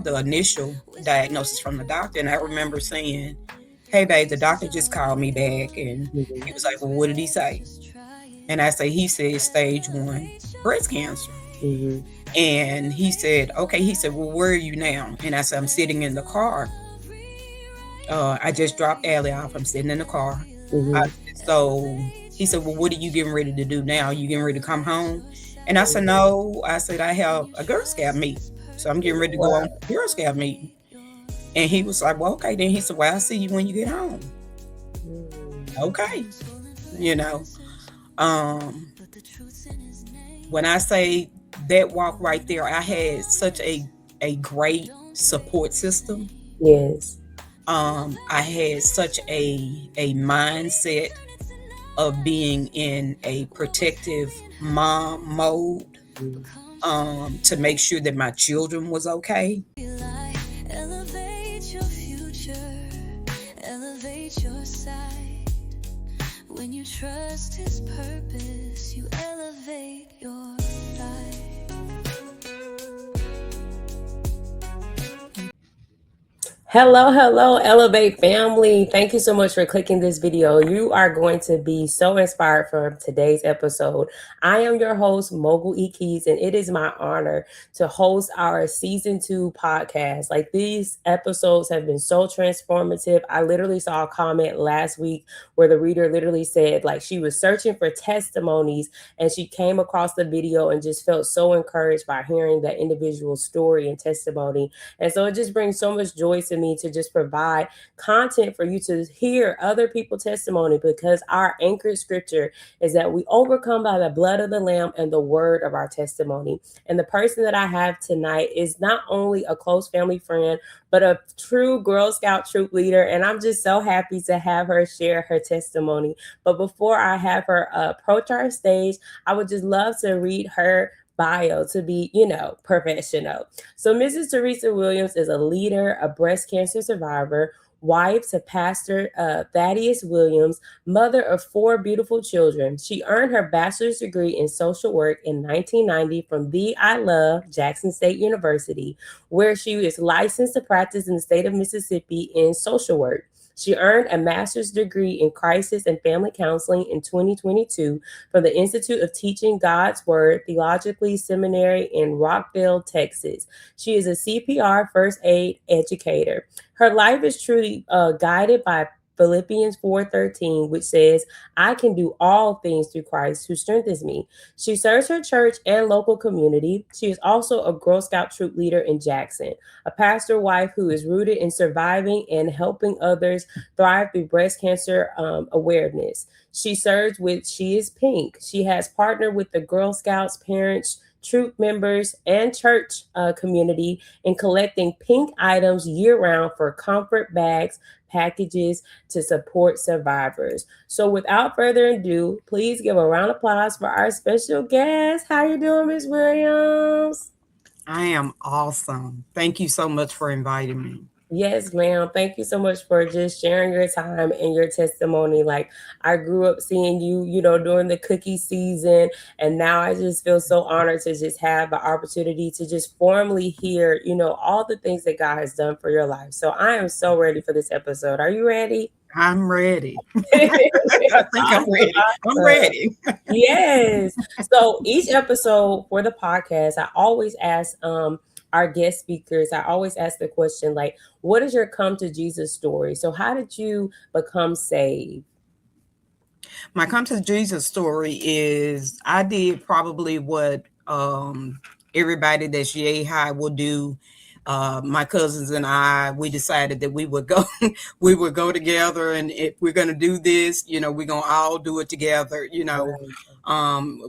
the initial diagnosis from the doctor, and I remember saying, "Hey, babe, the doctor just called me back," and he was like, "Well, what did he say?" And I say, "He said stage 1 breast cancer." Mm-hmm. And he said, "Okay." He said, "Well, where are you now?" And I said, "I'm sitting in the car. I just dropped Allie off. I'm sitting in the car." I, Mm-hmm. so he said, "Well, what are you getting ready to do now? You getting ready to come home?" And I said, Mm-hmm. "No." I said, "I have a Girl Scout meeting. So I'm getting ready to go Wow. on to Girl Scout meeting." And he was like, "Well, okay." Then he said, "Well, I'll see you when you get home." Mm. Okay. You know, um, when I say that walk right there, I had such a great support system. Yes. I had such a mindset of being in a protective mom mode, Mm. to make sure that my children was okay. Elevate your future, elevate your sight. When you trust his purpose, you elevate your life. Hello, hello, Elevate family. Thank you so much for clicking this video. You are going to be so inspired from today's episode. I am your host, Mogul E. Keys, and it is my honor to host our season 2 podcast. Like, these episodes have been so transformative. I literally saw a comment last week where the reader literally said, like, she was searching for testimonies and she came across the video and just felt so encouraged by hearing that individual story and testimony. And so it just brings so much joy to me to just provide content for you to hear other people's testimony, because our anchored scripture is that we overcome by the blood of the Lamb and the word of our testimony. And the person that I have tonight is not only a close family friend, but a true Girl Scout troop leader. And I'm just so happy to have her share her testimony. But before I have her approach our stage, I would just love to read her bio to be, professional. So, Mrs. Teresa Williams is a leader, a breast cancer survivor, wife to Pastor Thaddeus Williams, mother of 4 beautiful children. She earned her bachelor's degree in social work in 1990 from the I Love Jackson State University, where she is licensed to practice in the state of Mississippi in social work. She earned a master's degree in crisis and family counseling in 2022 from the Institute of Teaching God's Word Theologically Seminary in Rockville, Texas. She is a CPR first aid educator. Her life is truly guided by Philippians 4:13, which says, "I can do all things through Christ who strengthens me." She serves her church and local community. She is also a Girl Scout troop leader in Jackson, a pastor wife who is rooted in surviving and helping others thrive through breast cancer awareness. She serves with She is Pink. She has partnered with the Girl Scouts, parents, troop members, and church community in collecting pink items year round for comfort bags, packages to support survivors. So without further ado, please give a round of applause for our special guest. How you doing, Miss Williams? I am awesome. Thank you so much for inviting me. Yes, ma'am. Thank you so much for just sharing your time and your testimony. Like, I grew up seeing you, during the cookie season, and now I just feel so honored to just have the opportunity to just formally hear, all the things that God has done for your life. So I am so ready for this episode. Are you ready? I'm ready. I think I'm Awesome, ready. I'm awesome. ready. Yes. So each episode for the podcast, I always ask our guest speakers, I always ask the question, like, what is your come to Jesus story? So how did you become saved? My come to Jesus story is I did probably what everybody that's yay high will do. My cousins and we decided that we would go we would go together, and if we're gonna do this, we're gonna all do it together,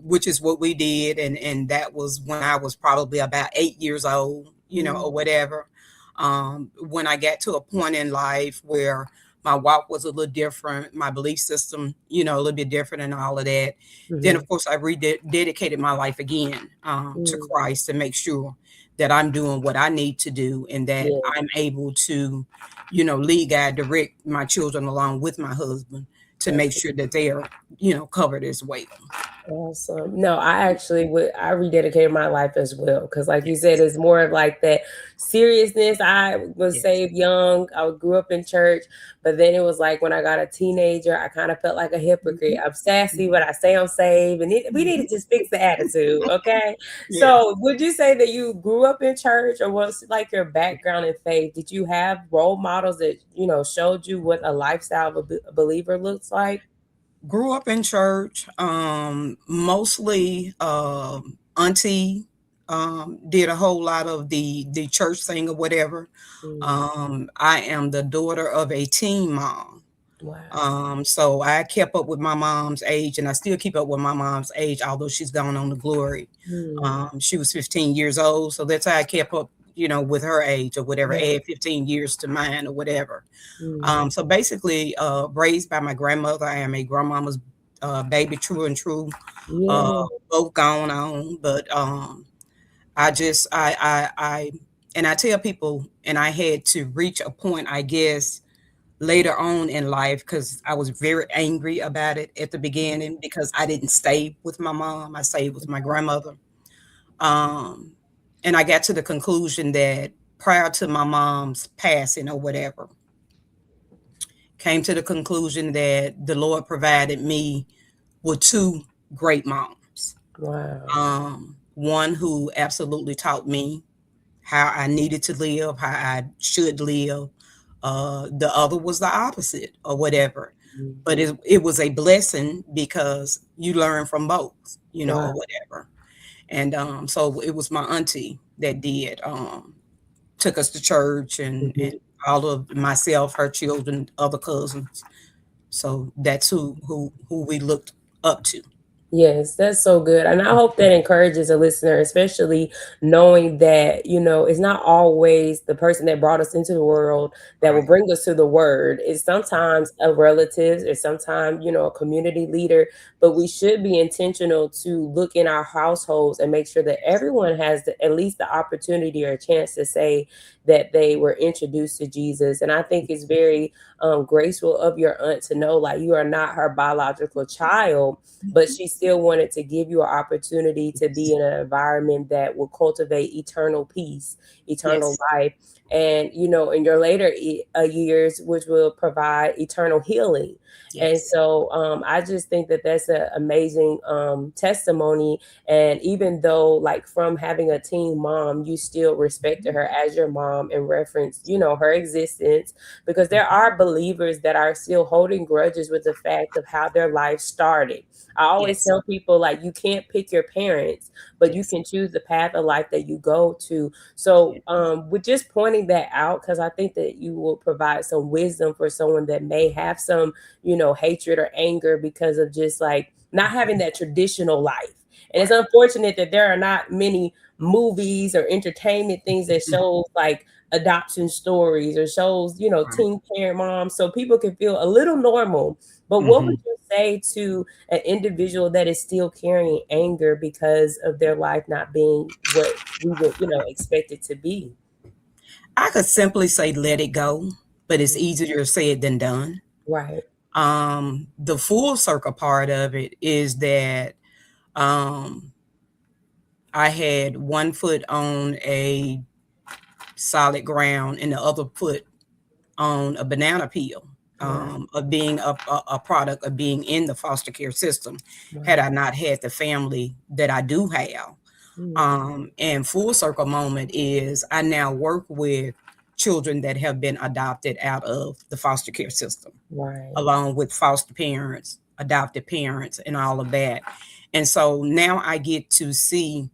which is what we did, and that was when I was probably about 8 years old, or whatever. When I got to a point in life where my walk was a little different, my belief system, a little bit different, and all of that. Then, Mm-hmm. of course, I rededicated my life again to Mm-hmm. Christ to make sure that I'm doing what I need to do, and that Yeah. I'm able to, lead, guide, direct my children along with my husband to make sure that they are, covered as well. Awesome. No, I actually would. I rededicated my life as well because, like you said, it's more of like that seriousness. I was Yes. saved young. I grew up in church, but then it was like when I got a teenager, I kind of felt like a hypocrite. Mhm. I'm sassy, but I say I'm saved, and we need Mhm. to just fix the attitude, okay? Yes. So, would you say that you grew up in church, or was like your background in faith? Did you have role models that showed you what a lifestyle of a believer looks like? Grew up in church, mostly auntie did a whole lot of the church thing or whatever. Mm, I am the daughter of a teen mom. wow. So I kept up with my mom's age, and I still keep up with my mom's age, although she's gone on to glory. Mm, She was 15 years old, so that's how I kept up, with her age or whatever, right. add 15 years to mine or whatever. Mm. So basically, raised by my grandmother, I am a grandmama's baby, true and true. Uh, Yeah. both gone on, but I just, and I tell people, and I had to reach a point, I guess, later on in life because I was very angry about it at the beginning because I didn't stay with my mom. I stayed with my grandmother. Um, and I got to the conclusion that prior to my mom's passing or whatever, came to the conclusion that the Lord provided me with two great moms. Wow. One who absolutely taught me how I needed to live, how I should live. The other was the opposite or whatever. Mm. But it was a blessing because you learn from both, Wow. or whatever. And so it was my auntie that did took us to church and Mhm. all of myself, her children, other cousins. So that's who we looked up to. Yes, that's so good. And I hope that encourages a listener, especially knowing that, it's not always the person that brought us into the world that will Right. bring us to the word. It's sometimes a relative, it's sometimes, a community leader, but we should be intentional to look in our households and make sure that everyone has at least the opportunity or a chance to say that they were introduced to Jesus. And I think it's very graceful of your aunt to know like you are not her biological child, but Mhm. she still wanted to give you an opportunity to be in an environment that will cultivate eternal peace, eternal Yes. life, and in your later years, which will provide eternal healing. And Yes. so I just think that that's an amazing testimony. And even though, like, from having a teen mom, you still respected her as your mom and referenced, her existence, because there are believers that are still holding grudges with the fact of how their life started. I always Yes. tell people like you can't pick your parents, but you Yes. can choose the path of life that you go to. So, Yes. with just pointing that out, because I think that you will provide some wisdom for someone that may have some, hatred or anger because of just like not having that traditional life. And it's Right. unfortunate that there are not many movies or entertainment things that Mhm. shows like adoption stories or shows, Right. teen parent moms so people can feel a little normal. But what would Mhm. you say to an individual that is still carrying anger because of their life not being what we would, expect it to be? I could simply say let it go, but it's easier said than done. Right, The full circle part of it is that um, I had one foot on a solid ground and the other foot on a banana peel, right, of being a product of being in the foster care system had right. I not had the family that I do have. Mm, And full circle moment is I now work with children that have been adopted out of the foster care system, right, along with foster parents, adopted parents, and all of that. And so now I get to see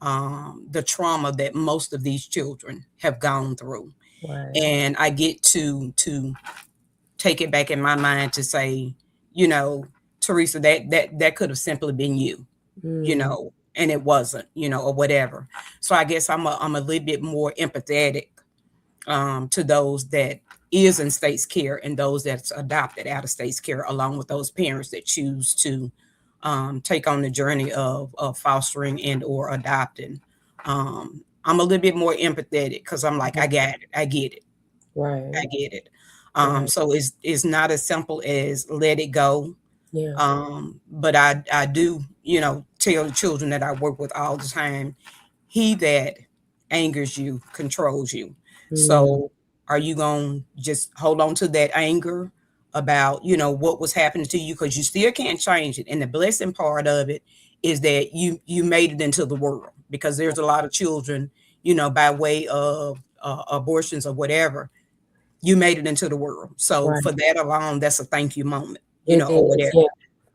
the trauma that most of these children have gone through, right. and I get to take it back in my mind to say, you know, Teresa, that could have simply been you, Mm, and it wasn't, or whatever. So I guess I'm a little bit more empathetic to those that is in state's care and those that's adopted out of state's care, along with those parents that choose to take on the journey of fostering and or adopting. I'm a little bit more empathetic because I'm like, I got it, I get it, right, I get it. right. So it's not as simple as let it go. Yeah. But I do, tell the children that I work with all the time, he that angers you controls you. Mm, So are you going to just hold on to that anger about, what was happening to you? Because you still can't change it. And the blessing part of it is that you made it into the world, because there's a lot of children, by way of abortions or whatever, you made it into the world. So right. for that alone, that's a thank you moment, It or is. whatever. Yeah.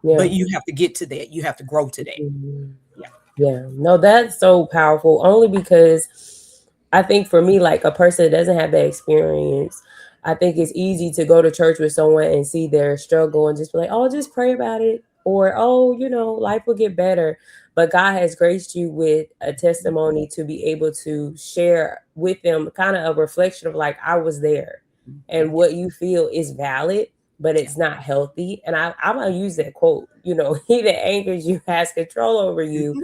Yeah. But you have to get to that. You have to grow to that. Mhm. Yeah. Yeah, no, that's so powerful. Only because I think for me, like a person that doesn't have that experience, I think it's easy to go to church with someone and see their struggle and just be like, oh, just pray about it. Or, oh, life will get better. But God has graced you with a testimony to be able to share with them kind of a reflection of like, I was there. And what you feel is valid, but Yeah. it's not healthy. And I'm going to use that quote, he that angers you has control over you.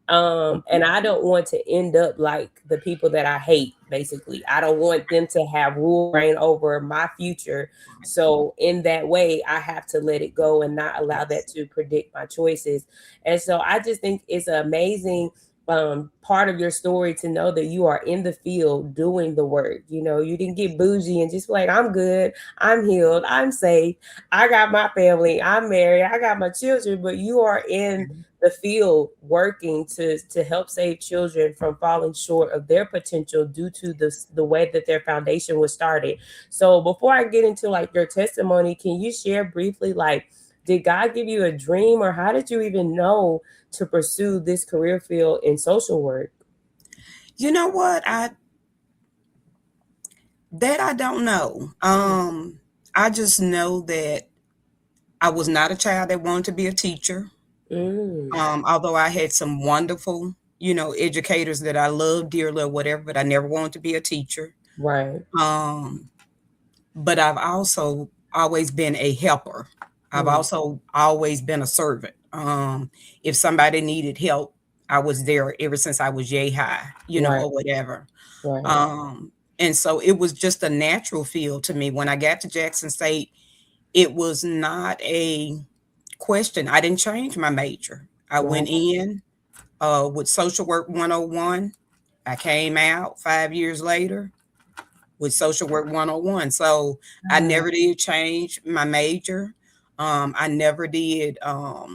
Mhm. And Mhm. I don't want to end up like the people that I hate, basically. I don't want them to have rule reign over my future. So in that way, I have to let it go and not allow that Yes. to predict my choices. And so I just think it's an amazing part of your story to know that you are in the field doing the work. You didn't get bougie and just be like, I'm good, I'm healed, I'm safe, I got my family, I'm married, I got my children, but you are in the field working to help save children from falling short of their potential due to the way that their foundation was started. So before I get into like your testimony, can you share briefly like, did God give you a dream, or how did you even know to pursue this career field in social work? You know what? I don't know. I just know that I was not a child that wanted to be a teacher. Mm, Although I had some wonderful, educators that I loved dearly or whatever, but I never wanted to be a teacher. right. Um, but I've also always been a helper. I've Mm, also always been a servant. If somebody needed help, I was there ever since I was yay high, right. or whatever. Right. Um, and so it was just a natural feel to me. When I got to Jackson State, it was not a question. I didn't change my major. I Right. went in with Social Work 101. I came out 5 years later with Social Work 101. So I Wow. never did change my major. I never did. I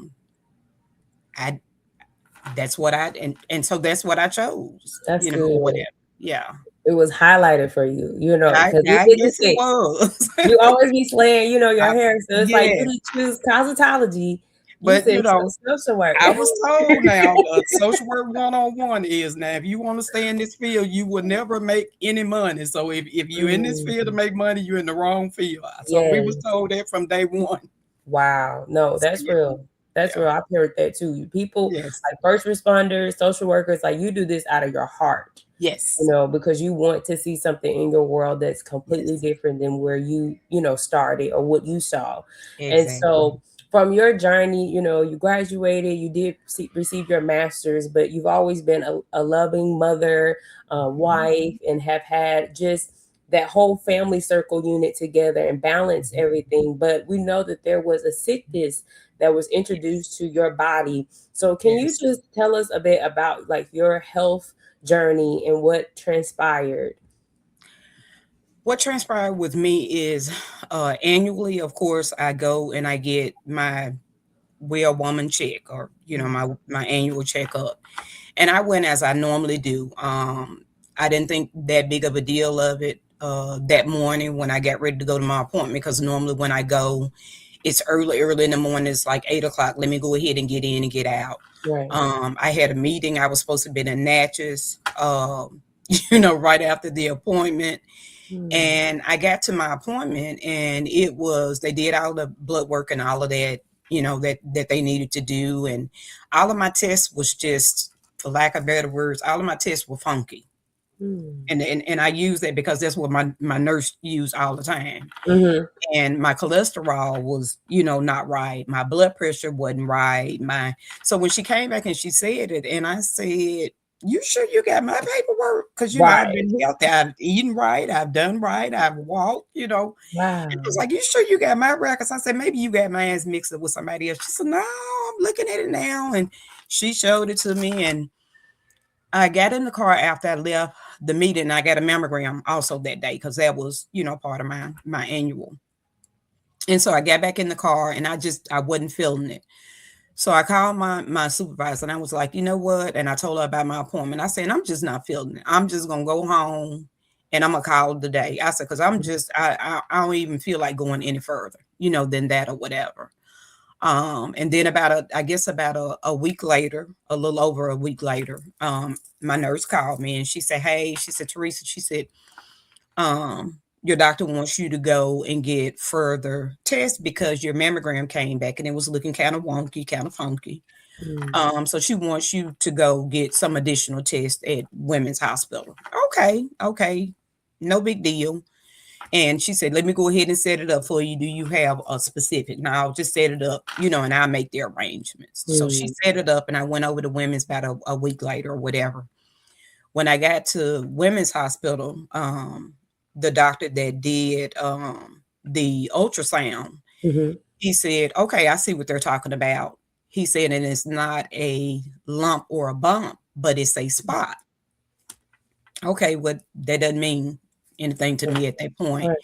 That's what and so that's what I chose. That's Or good. whatever. Yeah, It was highlighted for you, because it I didn't guess it say. was. You always be slaying, your I, hair. So it's like you yes, didn't choose cosmetology. You but said social work. I was told now Social Work 101 is now if you want to stay in this field, you will never make any money. So if you're in this field to Mm, make money, you're in the wrong field. So we was yes. told that from day one. Wow. No, So that's yeah, real. That's yeah, real. I've heard that too. People yes, like first responders, social workers, like you do this out of your heart. yes, Because you want to see something in your world that's completely yes, different than where you started or what you saw. And exactly. so from your journey, you graduated, you did receive your master's, but you've always been a loving mother, Mhm, wife, and have had just that whole family circle unit together and balance mhm. everything. But we know that there was a sickness that was Yes, introduced to your body. So can you yes. just tell us a bit about like your health journey and what transpired? What transpired with me is annually, of course, I go and I get my well woman check, or my annual checkup. And I went as I normally do. I didn't think that big of a deal of it that morning when I got ready to go to my appointment, because normally when I go, it's early in the morning. It's like 8 o'clock. Let me go ahead and get in and get out. Right. I had a meeting. I was supposed to be in Natchez, right after the appointment. Mm, And I got to my appointment, and they did all the blood work and all of that, that they needed to do. And all of my tests was just, for lack of better words, all of my tests were funky. mm, And I use that because that's what my nurse used all the time. mm-hmm, And my cholesterol was, not right. My blood pressure wasn't right. So when she came back and she said it, and I said, you sure you got my paperwork? Because, I've Right. been healthy. I've eaten right. I've done right. I've walked. And I was Wow. like, you sure you got my records? I said, maybe you got mine mixed up with somebody else. She said, no, I'm looking at it now. And she showed it to me. And I got in the car after I left the meeting. I got a mammogram also that day because that was, part of my annual. And so I got back in the car and I wasn't feeling it. So I called my supervisor and I was like, you know what? And I told her about my appointment. I said, I'm just not feeling it. I'm just gonna go home and I'm gonna call it the day. I said, because I don't even feel like going any further, than that or whatever. And then I guess about a week later, a little over a week later, my nurse called me and she said, hey, she said, Teresa, she said, your doctor wants you to go and get further tests because your mammogram came back and it was looking kind of wonky, kind of funky. Mm. So she wants you to go get some additional tests at Women's Hospital. Okay, okay, no big deal. And she said, let me go ahead and set it up for you. Do you have a specific? Now I'll just set it up, and I'll make the arrangements. So she Mm. set it up and I went over to Women's about a week later or whatever. When I got to Women's Hospital, the doctor that did the ultrasound, Mm-hmm. he said, okay, I see what they're talking about. He said, and it's not a lump or a bump, but it's a spot. Okay, what that doesn't mean anything to me at that point. Right.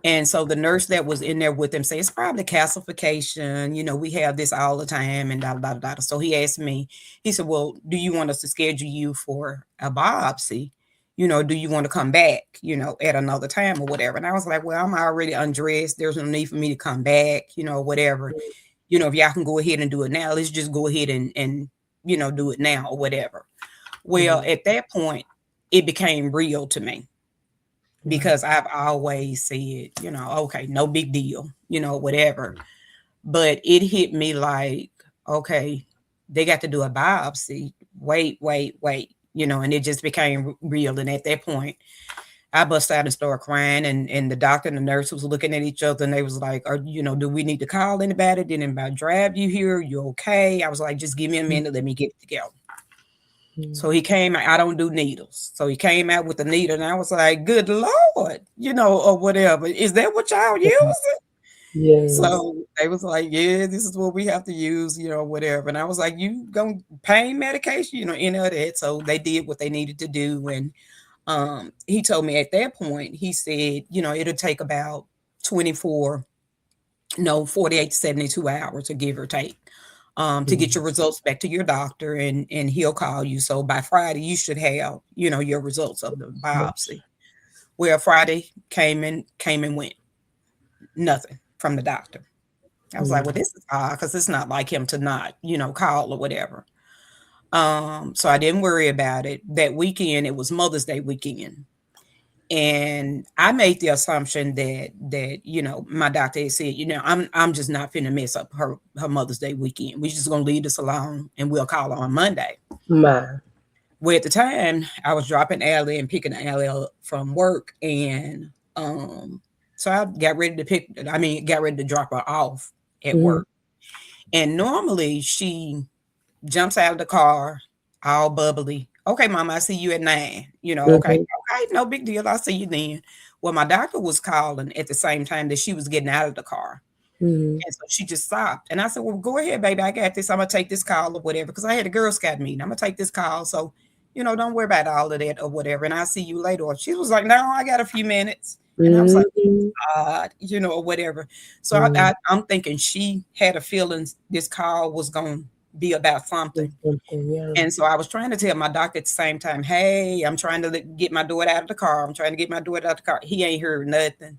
And so the nurse that was in there with him said, it's probably calcification. We have this all the time and da da da da. So he asked me, he said, well, do you want us to schedule you for a biopsy? Do you want to come back, at another time or whatever? And I was like, well, I'm already undressed. There's no need for me to come back, whatever. If y'all can go ahead and do it now, let's just go ahead and do it now or whatever. Well, Mm-hmm. at that point, it became real to me Right. because I've always said, okay, no big deal, whatever. But it hit me like, okay, they got to do a biopsy. Wait, wait, wait, and it just became real. And at that point, I bust out and started crying. And the doctor and the nurse was looking at each other and they was like, do we need to call anybody? Did anybody drive you here? You okay? I was like, just give me a minute. Let me get it together. Mm-hmm. So he came out, I don't do needles. So he came out with the needle and I was like, good Lord, or whatever. Is that what y'all use? Yes. So they was like, yeah, this is what we have to use, whatever. And I was like, you going pain medication, any of that. So they did what they needed to do. And he told me at that point, he said, it'll take about 24, no, 48 to 72 hours to give or take. To get Mm-hmm. your results back to your doctor and he'll call you. So by Friday, you should have, your results of the biopsy. Well, Friday came and went. Nothing from the doctor. I was like, well, Mm-hmm. this is odd because it's not like him to not, call or whatever. So I didn't worry about it. That weekend, it was Mother's Day weekend. And I made the assumption that my doctor had said, I'm just not finna mess up her Mother's Day weekend. We're just gonna leave this alone and we'll call her on Monday. My. Well, at the time, I was dropping Allie and picking Allie up from work, and um, so I got ready to got ready to drop her off at Mm-hmm. work. And normally she jumps out of the car, all bubbly. Okay, Mama, I see you at 9. Okay, Mm-hmm. okay, no big deal. I'll see you then. Well, my doctor was calling at the same time that she was getting out of the car. Mm-hmm. And so she just stopped. And I said, well, go ahead, baby. I got this. I'm going to take this call or whatever. Because I had a Girl Scout meeting. I'm going to take this call. So, don't worry about all of that or whatever. And I'll see you later. Or she was like, no, I got a few minutes. And I was like, Mm-hmm. odd, or whatever. So Mm-hmm. I'm thinking she had a feeling this call was going to be about something. Something, yeah. And so I was trying to tell my doctor at the same time, hey, I'm trying to get my daughter out of the car. I'm trying to get my daughter out of the car. He ain't heard nothing.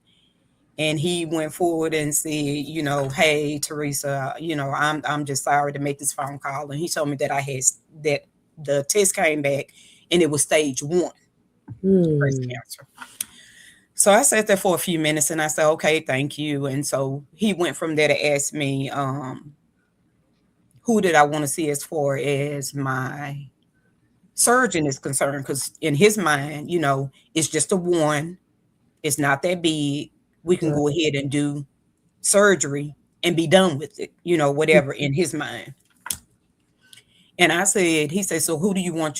And he went forward and said, hey, Teresa, I'm just sorry to make this phone call. And he told me that the test came back and it was stage 1 breast Mm. cancer. So I sat there for a few minutes and I said, okay, thank you. And so he went from there to ask me, who did I want to see as far as my surgeon is concerned? Because in his mind, it's just a one. It's not that big. We can Right. go ahead and do surgery and be done with it, whatever in his mind. And I said, he said, so who do you want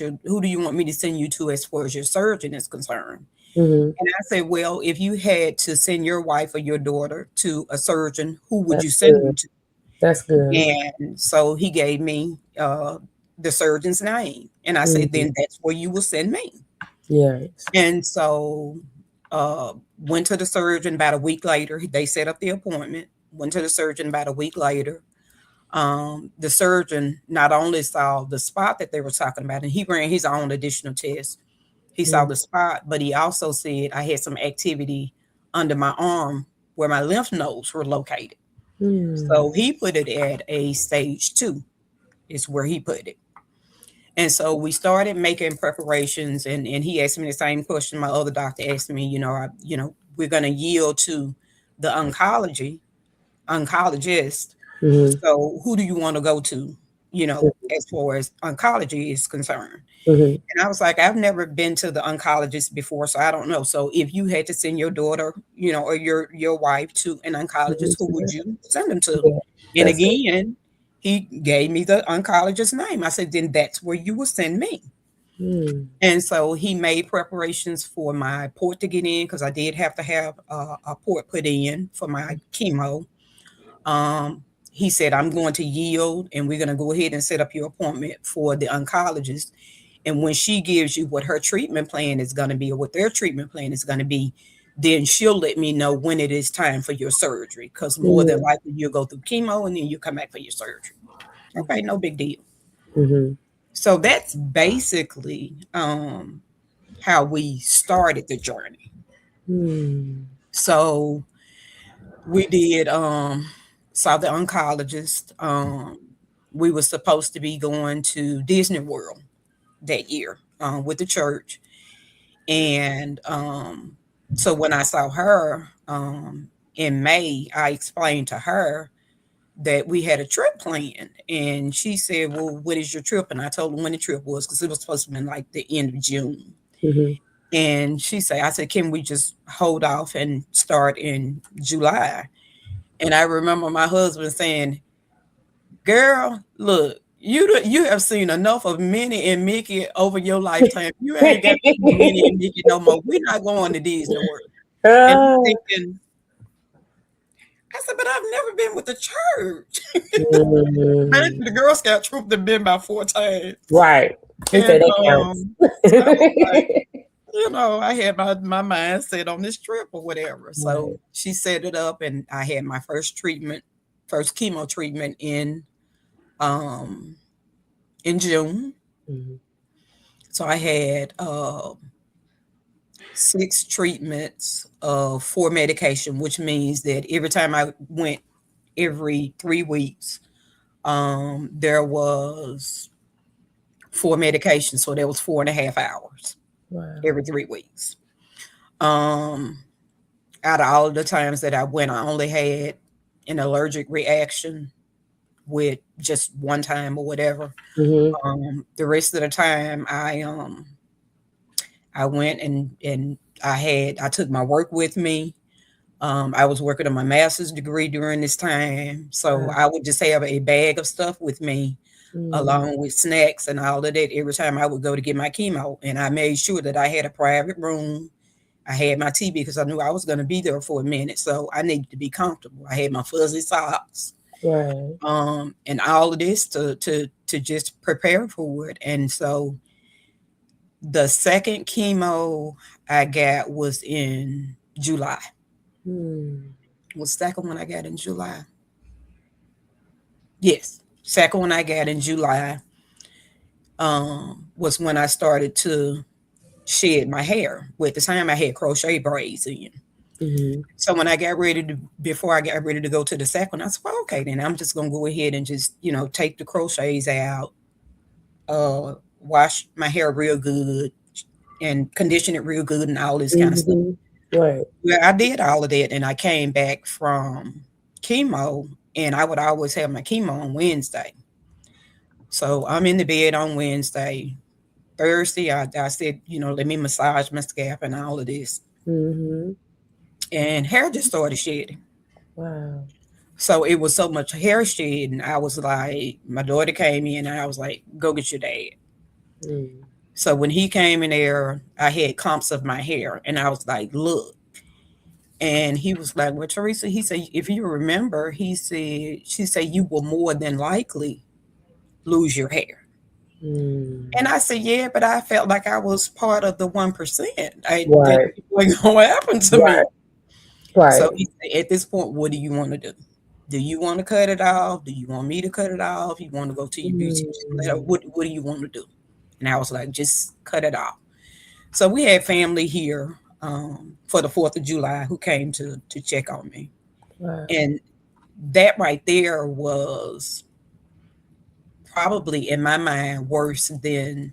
me to send you to as far as your surgeon is concerned? Mhm. And I said, well, if you had to send your wife or your daughter to a surgeon, who would you That's send good. them to? That's good. And so he gave me the surgeon's name. And I said, Mhm. then that's where you will send me. Yes. And so uh, went to the surgeon about a week later. They set up the appointment. Went to the surgeon about a week later. The surgeon not only saw the spot that they were talking about, and he ran his own additional test. He saw Mm. the spot, but he also said I had some activity under my arm where my lymph nodes were located. Mm. So he put it at a stage 2, is where he put it. And so we started making preparations, and he asked me the same question my other doctor asked me, we're going to yield to the oncologist. Mhm. So who do you want to go to, as far as oncology is concerned? Mhm. And I was like, I've never been to the oncologist before, so I don't know. So if you had to send your daughter, or your wife to an oncologist, Mhm. who would you send them to? Yeah. And That's it. again, he gave me the oncologist's name. I said, then that's where you will send me. Mm. And so he made preparations for my port to get in, because I did have to have a port put in for my chemo. Um, he said, I'm going to yield, and we're going to go ahead and set up your appointment for the oncologist. And when she gives you what her treatment plan is going to be, or what their treatment plan is going to be, then she'll let me know when it is time for your surgery. Because more than Mhm. likely, you'll go through chemo and then you come back for your surgery. Okay, no big deal. Mhm. So that's basically how we started the journey. Mm. So we did saw the oncologist. We were supposed to be going to Disney World that year with the church. And so when I saw her in May, I explained to her that we had a trip planned. And she said, well, what is your trip? And I told her when the trip was, because it was supposed to be like the end of June. Mhm. And I said, can we just hold off and start in July? And I remember my husband saying, girl, look, you have seen enough of Minnie and Mickey over your lifetime. You ain't got to see Minnie and Mickey no more. We're not going to Disney World. And I'm Oh. thinking, I said, but I've never been with the church. Man, Mm. the Girl Scout troop have been about 4 times. Right. He said And that counts. I was like, I had my mind set on this trip or whatever. So Right. she set it up, and I had my first chemo treatment um in June. Mhm. So I had 6 treatments of 4 medication, which means that every time I went every 3 weeks, there was 4 medications. So there was 4.5 hours Wow. every 3 weeks. Um, Out of all of the times that I went, I only had an allergic reaction with just one time or whatever. Mhm. The rest of the time, I went and I took my work with me. I was working on my master's degree during this time, so Wow. I would just have a bag of stuff with me, Mm. along with snacks and all of that, every time I would go to get my chemo. And I made sure that I had a private room. I had my TV because I knew I was going to be there for a minute, so I needed to be comfortable. I had my fuzzy socks, Right. and all of this to just prepare for it. And so the second chemo I got was in July. Mm. Was the second one I got in July? Yes, second one I got in July was when I started to shed my hair. Well, at the time I had crochet braids in. Mhm. So when before I got ready to go to the second one, I said, well, okay, then I'm just gonna go ahead and just, take the crochets out, wash my hair real good and condition it real good and all this kind of stuff. Mhm. Right. Well, I did all of that, and I came back from chemo, and I would always have my chemo on Wednesday. So I'm in the bed on Wednesday. Thursday, I said, let me massage my scalp and all of this. Mhm. And hair just started shedding. Wow. So it was so much hair shedding. I was like, my daughter came in and I was like, go get your dad. Mm. So when he came in there, I had clumps of my hair and I was like, look. And he was like, well, Teresa, he said, if you remember, she said, you will more than likely lose your hair. Mm. And I said, yeah, but I felt like I was part of the 1%. That Right, wasn't going to happen to me. right, So right. he said, at this point, what do you want to do? Do you want to cut it off? Do you want me to cut it off? You want to go to your beauty? Mm. What do you want to do? And I was like, just cut it off. So we had family here for the 4th of July who came to check on me. Wow, And that right there was probably in my mind worse than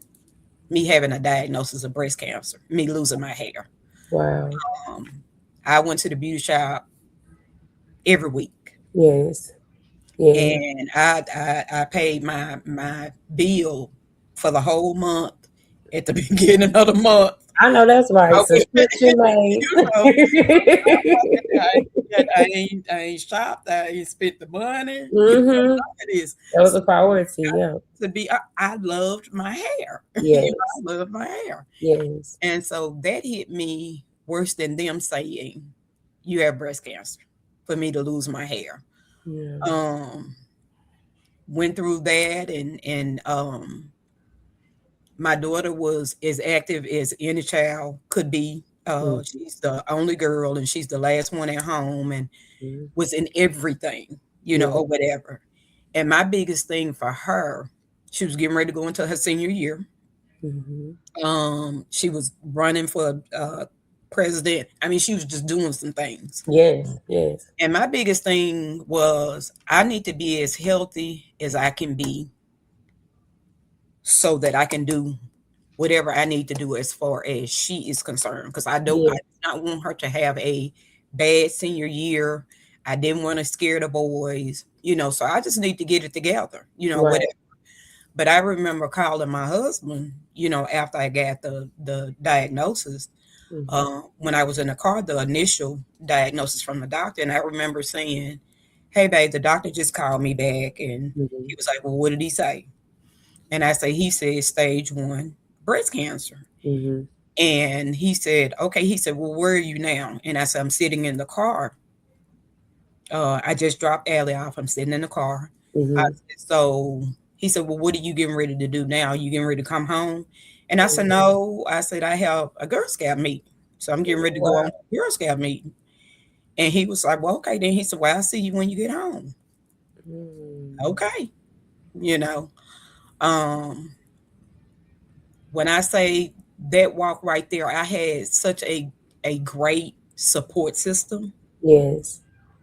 me having a diagnosis of breast cancer, me losing my hair. wow. Um, I went to the beauty shop every week, Yes, yes. and I paid my bill for the whole month at the beginning of the month. I know that's right. Okay, Subscription made. you know, I ain't shopped. I ain't spent the money. You know, Mm-hmm. none of this. That was So a priority. Yeah. to be, I loved my hair. Yes. I loved my hair, Yes. and so that hit me worse than them saying you have breast cancer for me to lose my hair. Yeah. Um, went through that, and my daughter was as active as any child could be. She's the only girl, and she's the last one at home, and Mm-hmm. was in everything, Yeah. or whatever. And my biggest thing for her, she was getting ready to go into her senior year. Mm-hmm. She was running for president. I mean, she was just doing some things. Yes. Yes. And my biggest thing was I need to be as healthy as I can be so that I can do whatever I need to do as far as she is concerned. Because I Yeah. did not want her to have a bad senior year. I didn't want to scare the boys, so I just need to get it together, Right. whatever. But I remember calling my husband, after I got the diagnosis, Mm-hmm. when I was in the car, the initial diagnosis from the doctor. And I remember saying, hey, babe, the doctor just called me back. And Mm-hmm. he was like, well, what did he say? And I say, he said stage 1 breast cancer. Mm-hmm. And he said, okay. He said, well, where are you now? And I said, I'm sitting in the car. I just dropped Allie off. I'm sitting in the car. I Mm-hmm. said, so he said, well, what are you getting ready to do now? You getting ready to come home? And I said, Mm-hmm. no. I said, I have a Girl Scout meeting. So I'm getting ready to go on Wow. to a Girl Scout meeting. And he was like, well, okay. Then he said, well, I'll see you when you get home. Mm. Okay. You know, um, when I say that walk right there, I had such a great support system. Yes.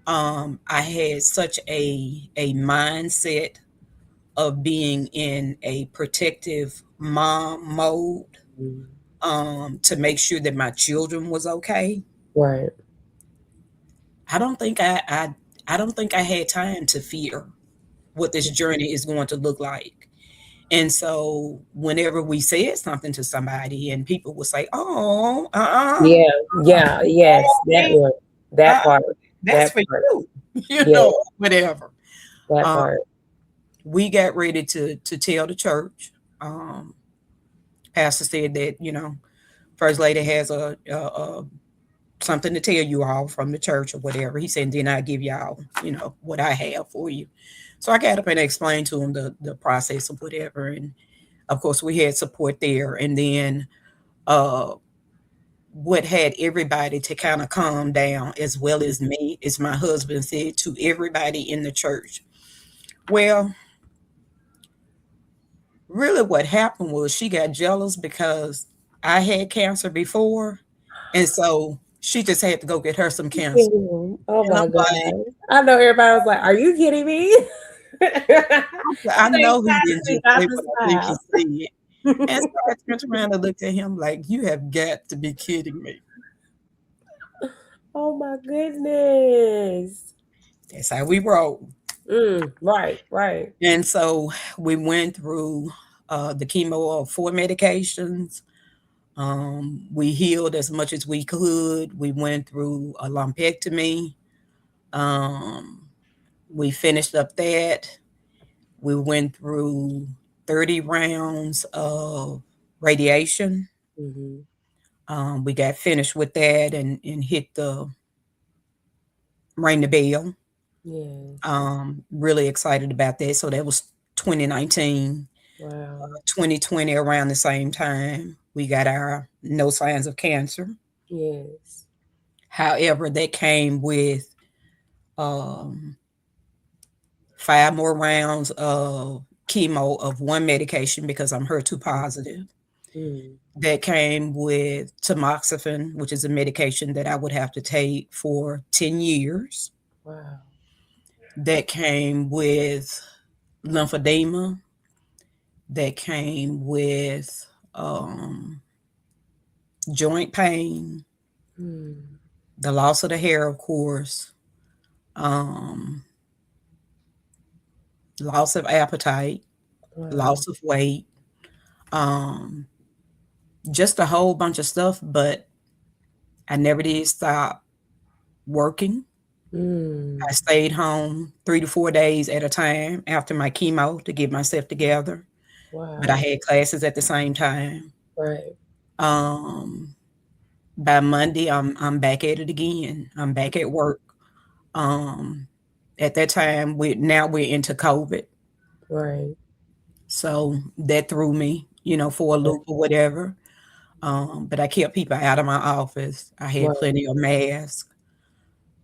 I had such a mindset of being in a protective mom mode, Mm. to make sure that my children was okay. Right. I don't think I don't think I had time to fear what this journey is going to look like. And so whenever we said something to somebody and people would say, oh, Yeah. Yeah. Yes. That one. uh, That part. that's That for part. you, Yes. whatever. That Um, part. we got ready to tell the church. Pastor said that, First Lady has a something to tell you all from the church or whatever. He said, then I give y'all, what I have for you. So I got up and explained to him the process of whatever. And of course, we had support there. And then uh, what had everybody to kind of calm down, as well as me, is my husband said to everybody in the church, well, really what happened was she got jealous because I had cancer before. And so she just had to go get her some cancer. Kidding. Oh And I'm my like, God. I know everybody was like, are you kidding me? I They know he tried to didn't see just not say to what I think he smile. said. And so I turned around and looked at him like, you have got to be kidding me. Oh my goodness. That's how we roll. Right, right. And so we went through the chemo of 4 medications. We healed as much as we could. We went through a lumpectomy. Um, We finished up that. We went through 30 rounds of radiation. Mm-hmm. We got finished with that and hit the ring the bell. Yes. Really excited about that. So that was 2019. Wow. 2020 around the same time. We got our no signs of cancer. Yes. However, that came with um, 5 more rounds of chemo of one medication because I'm HER2 positive. Mm. That came with tamoxifen, which is a medication that I would have to take for 10 years. Wow. That came with lymphedema. That came with joint pain, Mm. the loss of the hair, of course, um, loss of appetite, Wow. loss of weight, um, just a whole bunch of stuff. But I never did stop working. I Mm. stayed home 3 to 4 days at a time after my chemo to get myself together. But I Wow. had classes at the same time. Right. Um, by Monday, I'm back at it again. I'm back at work. Um, at that time, we're into COVID, Right. so that threw me, for a Right. loop or whatever. But I kept people out of my office. I had Right. plenty of masks,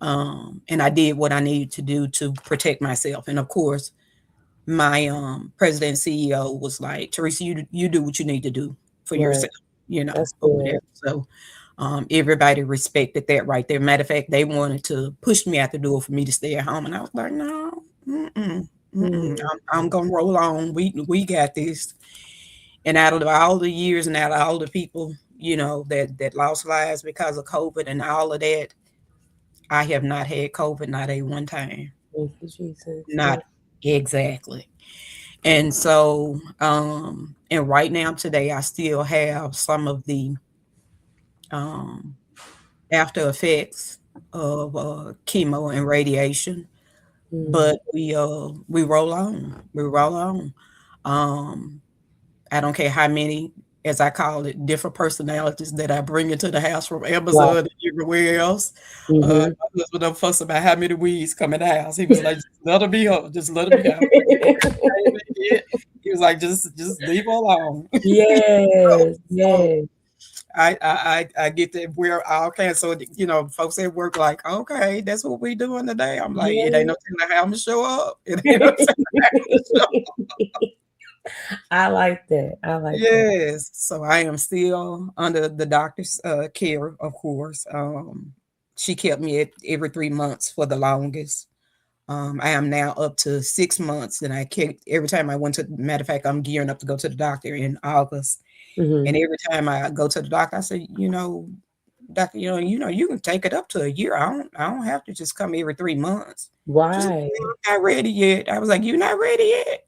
and I did what I needed to do to protect myself. And of course, my president and CEO was like, Teresa, you do what you need to do for Right. yourself, That's or good. whatever. So everybody respected that right there. Matter of fact, they wanted to push me out the door for me to stay at home, and I was like, no, mm-mm, mm-mm. Mm. I'm gonna roll on. We got this. And out of all the years, and out of all the people, that lost lives because of COVID and all of that, I have not had COVID, not a one time, Thank you, Jesus. not Yes. exactly. And so, and right now today, I still have some of the um, after effects of chemo and radiation, Mm. but we roll on. We roll on. Um, I don't care how many, as I call it, different personalities that I bring into the house from Wow. Amazon and everywhere else. Mm-hmm. My husband don't fuss about how many weeds come in the house. He was like, just let her be her. Just let her be out. He was like, just leave her alone. Yes. So Yes. I get to wear all kinds. So folks at work like, okay, that's what we doing today. I'm like, it ain't Yes. no telling how I'm gonna show up. It ain't no telling how I'm gonna show up. I like that. I like that. Yes. So I am still under the doctor's care, of course. She kept me at every 3 months for the longest. I am now up to 6 months, and I kept every time I went to. Matter of fact, I'm gearing up to go to the doctor in August, and Mm-hmm. every time I go to the doctor, I say, doctor, you can take it up to a year. I don't have to just come every 3 months. She's like, Right. "Well, I'm not ready yet." I was like, "You're not ready yet."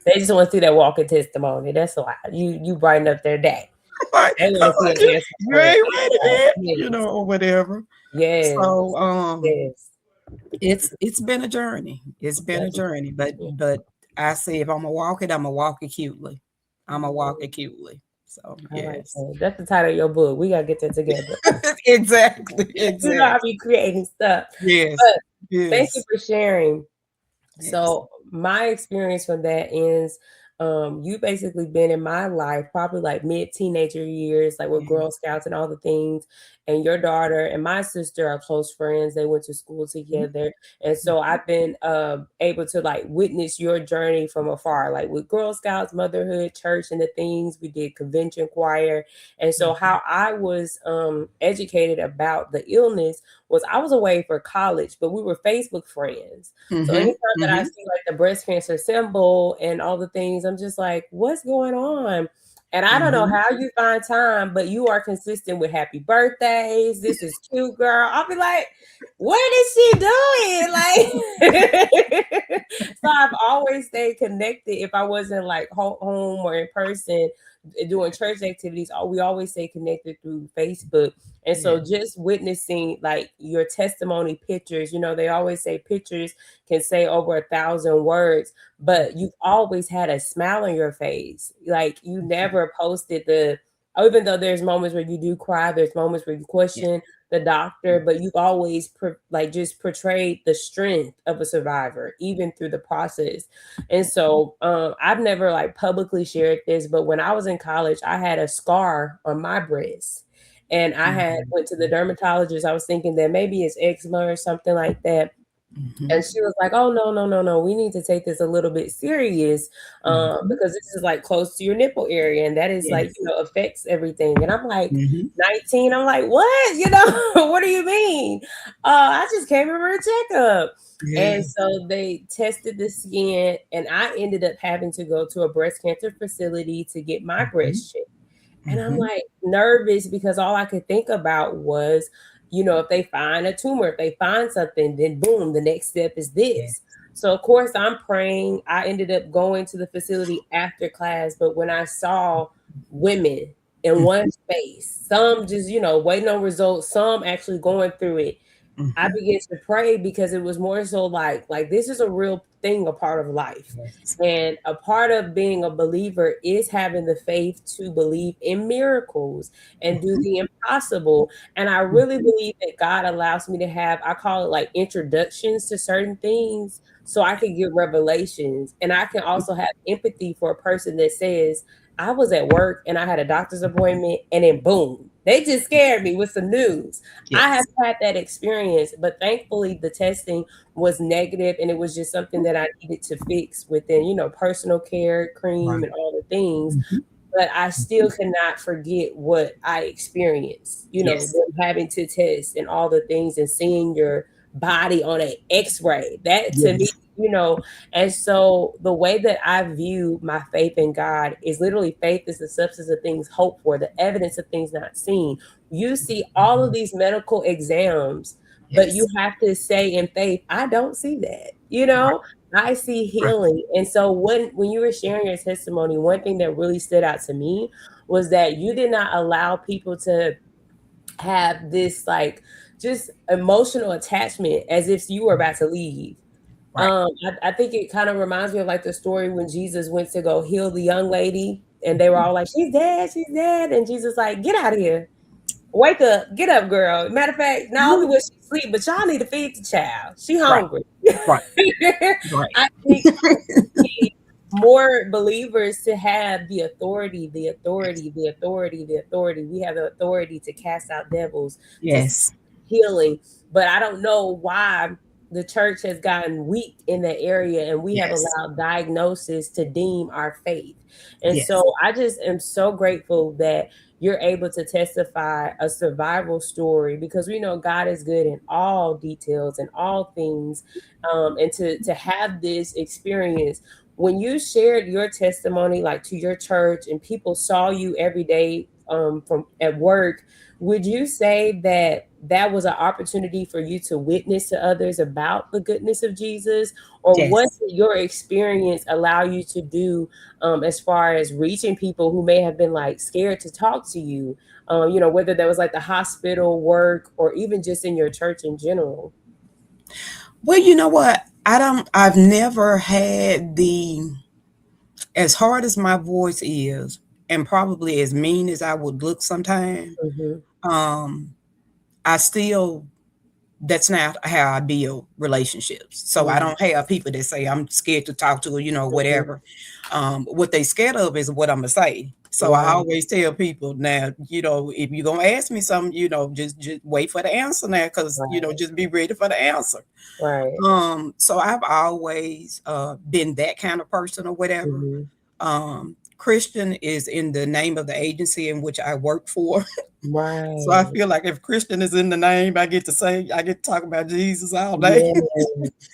They just want to see that walking testimony. That's why you brighten up their day. Like, They I'm want to see like, an answer you for it. ain't ready yet, Yes. or whatever. Yes. So Yes. it's been a journey. It's been a That's journey, but yeah. I say if I'm gonna walk it, I'm gonna walk it cutely. I'm gonna walk Mm, it cutely. So I like yes. that. That's the title of your book. We gotta get that together. Exactly, You know, I exactly. be creating stuff. Yes, But thank you yes, for sharing. yes. So my experience from that is you basically been in my life probably like mid teenager years, like with Yeah. Girl Scouts and all the things. And your daughter and my sister are close friends. They went to school Mhm, together. And so I've been able to like witness your journey from afar, like with Girl Scouts, motherhood, church, and the things we did, convention choir. And so mhm, how I was educated about the illness was I was away for college, but we were Facebook friends. So mhm, anytime that I mhm, see like the breast cancer symbol and all the things, I'm just like, what's going on? And I don't know mhm. how you find time, but you are consistent with happy birthdays. This is cute, girl. I'll be like, what is she doing? Like, so I've always stayed connected if I wasn't like home or in person doing church activities, we always stay connected through Facebook. And Yeah. so just witnessing like your testimony pictures, they always say pictures can say over 1,000 words, but you've always had a smile on your face. Like you never posted even though there's moments where you do cry, there's moments where you Yeah. question the doctor, but you've always like just portrayed the strength of a survivor, even through the process. And so I've never like publicly shared this, but when I was in college, I had a scar on my breast. And I had Mhm. went to the dermatologist. I was thinking that maybe it's eczema or something like that. Mhm. And she was like, "Oh no, no, no, no! We need to take this a little bit serious, Mhm. because this is like close to your nipple area, and that is like Yes. affects everything." And I'm like, Mhm. 19. I'm like, "What? What do you mean? I just came in for a checkup." And Yeah. so they tested the skin, and I ended up having to go to a breast cancer facility to get my Mhm. breast checked. And I'm Mhm. like nervous because all I could think about was, if they find a tumor, if they find something, then boom, the next step is Yeah. this. So of course I'm praying. I ended up going to the facility after class, but when I saw women in one Mhm. space, some just, waiting on results, some actually going through it, I Mhm. began to pray because it was more so like this is a real thing, a part of life. Yes. And a part of being a believer is having the faith to believe in miracles and do Mhm. the impossible. And I really Mhm. believe that God allows me to have, I call it like introductions to certain things so I can get revelations. And I can also have empathy for a person that says, I was at work and I had a doctor's appointment and then boom, they just scared me with some news. I have Yes. had that experience, but thankfully the testing was negative and it was just something that I needed to fix within, personal care, cream, Right. and all the things. Mhm. But I still Mhm. cannot forget what I experienced, Yes. them having to test and all the things and seeing your body on an x-ray. That to me, Yes. and so the way that I view my faith in God is literally faith is the substance of things hoped for, the evidence of things not seen. You see all of Mhm. these medical exams, but you Yes. have to say in faith, I don't see that, Right. I see Right. healing. And so when you were sharing your testimony, one thing that really stood out to me was that you did not allow people to have this like just emotional attachment as if you were about to leave. Right. I think it kind of reminds me of like the story when Jesus went to go heal the young lady, and they were all like, she's dead. And Jesus like, get out of here. Wake up, get up, girl. Matter of fact, not only Mhm. was she asleep, but y'all need to feed the child. She Right. hungry. Right. Right. I think need more believers to have the authority, the Yes. authority, the authority, the authority. We have the authority to cast out devils, to Yes. healing. But I don't know why the church has gotten weak in that area and we have Yes. allowed diagnosis to deem our faith. And so Yes. I just am so grateful that you're able to testify a survival story because we know God is good in all details and all things. And to have this experience when you shared your testimony like to your church and people saw you every day from at work, would you say that that was an opportunity for you to witness to others about the goodness of Jesus? Or what Yes. did your experience allow you to do as far as reaching people who may have been like scared to talk to you? Whether that was like the hospital work or even just in your church in general. Well, you know what? I've never had as hard as my voice is, and probably as mean as I would look sometime, Hmm. um, I still, that's not how I build relationships. So I Hmm. don't have people that say I'm scared to talk to, Hmm. whatever. What they scared of is what I'm gonna say. So I Right, always tell people now, if you're gonna ask me something, just wait for the answer now, because right, just be ready for the answer. right. So I've always been that kind of person or whatever. Hmm. Christian is in the name of the agency in which I work for. So I Right. feel like if Christian is in the name, I get to talk about Jesus all day.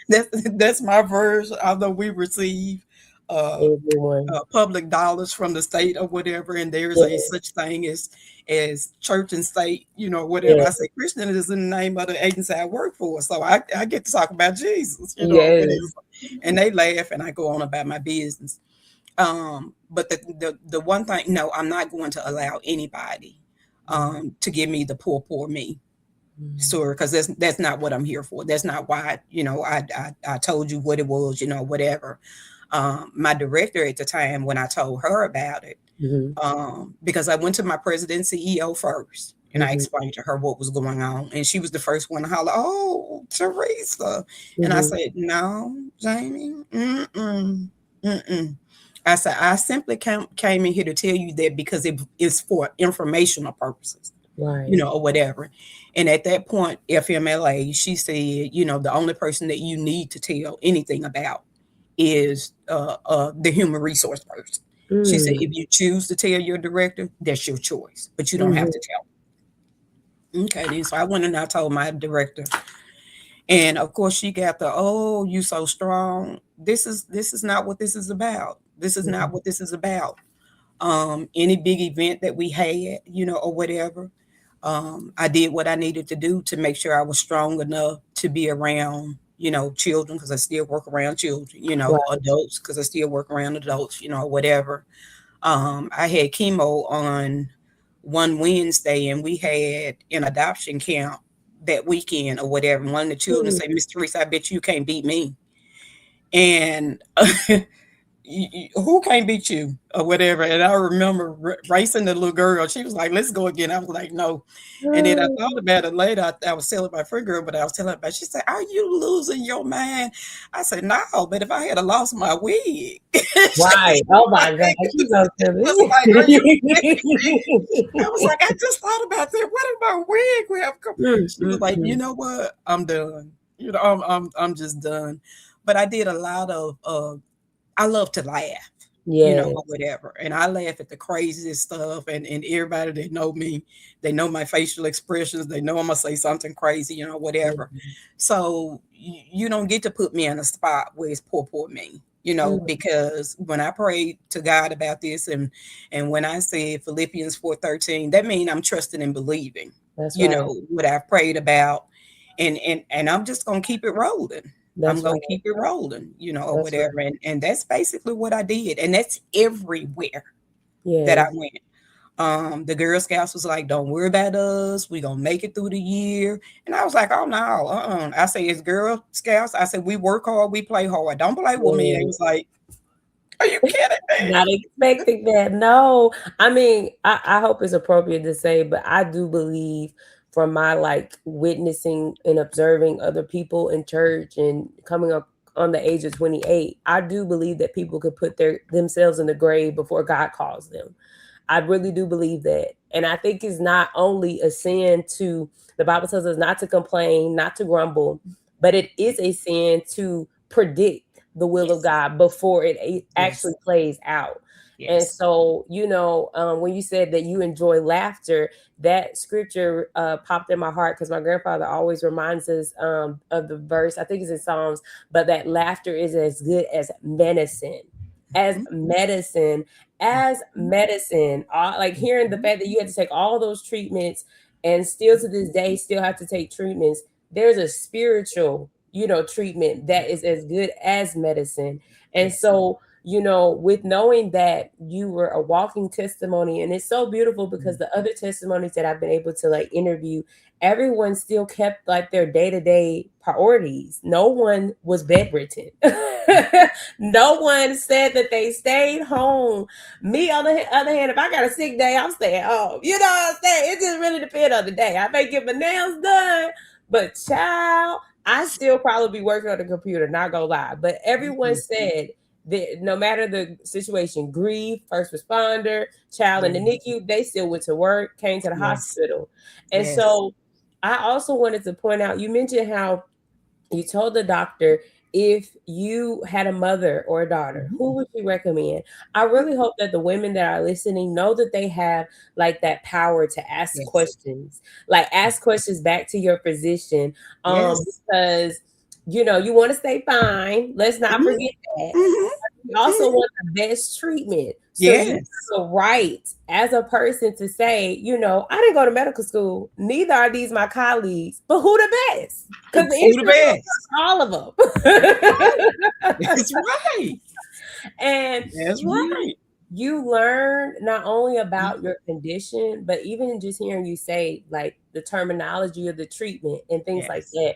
Yeah, That's my version. Although we receive uh, everyone. public dollars from the state or whatever, and there's a Yeah, such thing as church and state, whatever. yeah, I say Christian is in the name of the agency I work for, so I get to talk about Jesus, or yes. whatever, and they laugh, and I go on about my business. But the one thing, no, I'm not going to allow anybody to give me the poor me Mm-hmm. story, because that's not what I'm here for. That's not why, I told you what it was, whatever. My director at the time, when I told her about it, Mm-hmm. because I went to my president CEO first, and I Mm-hmm. explained to her what was going on, and she was the first one to holler, "Oh, Teresa," and I Mm-hmm. said, "No, Jamie, mm-mm, mm-mm." I said, "I simply came in here to tell you that because it is for informational purposes, Right. or whatever." And at that point, FMLA, she said, the only person that you need to tell anything about is the human resource person. She said, Mm. if you choose to tell your director, that's your choice, but you don't have Mm-hmm. to tell. Okay, then so I went and I told my director, and of course she got the, "Oh, you so strong. This is not what this is about. This is not what this is about." Any big event that we had, or whatever, I did what I needed to do to make sure I was strong enough to be around, children, because I still work around children, Right. adults, because I still work around adults, whatever. I had chemo on one Wednesday, and we had an adoption camp that weekend or whatever. And one of the children Mm. said, "Miss Teresa, I bet you can't beat me." And who can't beat you or whatever. And I remember racing the little girl. She was like, "Let's go again." I was like, "No." And then I Mm. thought about it later. I was telling my friend girl, but I was telling her about. She said, "Are you losing your mind?" I said, "No, but if I had lost my wig," Right. Oh my God. She's so was like, "Are you kidding me?" I was silly. like, "I just thought about that. What if my wig would have come?" Mm, She was mm, like, "You mm. know what? I'm done. I'm just done." But I did a lot of. I love to laugh, or Yes. whatever. And I laugh at the craziest stuff. And everybody that know me, they know my facial expressions. They know I'm gonna say something crazy, whatever. Mhm. So you don't get to put me in a spot where it's poor me, Mm. because when I prayed to God about this, and when I said Philippians 4:13, that means I'm trusting and believing, That's right. what I've prayed about, and I'm just gonna keep it rolling. I'm That's gonna right. keep it rolling, or That's whatever. right. And that's basically what I did. And that's everywhere that I Yes. went. The Girl Scouts was like, "Don't worry about us. We gonna make it through the year." And I was like, "Oh no, I say it's Girl Scouts. I said we work hard, we play hard. Don't play with me." They Yes. was like, "Are you kidding me?" Not expecting that. No. I mean, I hope it's appropriate to say, but I do believe from my like witnessing and observing other people in church and coming up on the age of 28, I do believe that people could put themselves in the grave before God calls them. I really do believe that. And I think it's not only a sin to, the Bible tells us not to complain, not to grumble, but it is a sin to predict the will of Yes, God before it actually yes, plays out. And yes. so, when you said that you enjoy laughter, that scripture popped in my heart because my grandfather always reminds us of the verse, I think it's in Psalms, but that laughter is as good as medicine. As Mhm, medicine, as mhm, medicine. Like hearing the mhm, fact that you had to take all those treatments and still to this day still have to take treatments. There's a spiritual, treatment that is as good as medicine. And yes. so, with knowing that you were a walking testimony, and it's so beautiful because the other testimonies that I've been able to like interview, everyone still kept like their day-to-day priorities. No one was bedridden. No one said that they stayed home. Me, on the other hand, if I got a sick day, I'm staying home. You know what I'm saying? It just really depends on the day. I may get my nails done, but child, I still probably be working on the computer, not gonna lie. But everyone Mhm, said that no matter the situation, grief, first responder, child in the mhm. NICU, they still went to work, came to the Yes, hospital. And yes. so I also wanted to point out, you mentioned how you told the doctor if you had a mother or a daughter, Mhm, who would you recommend? I mhm. really hope that the women that are listening know that they have like that power to ask Yes, questions, like yes, ask questions back to your physician. yes. Because you want to stay fine. Let's not Mhm, forget that. mhm, We also mhm. want the best treatment. So you Yes. have a right as a person to say, I didn't go to medical school. Neither are these my colleagues. But who the best? Because the Who the insurance best? all of That's right. them. That's right. And That's right. you learn not only about your condition, but even just hearing you say like the terminology of the treatment and things like Yes.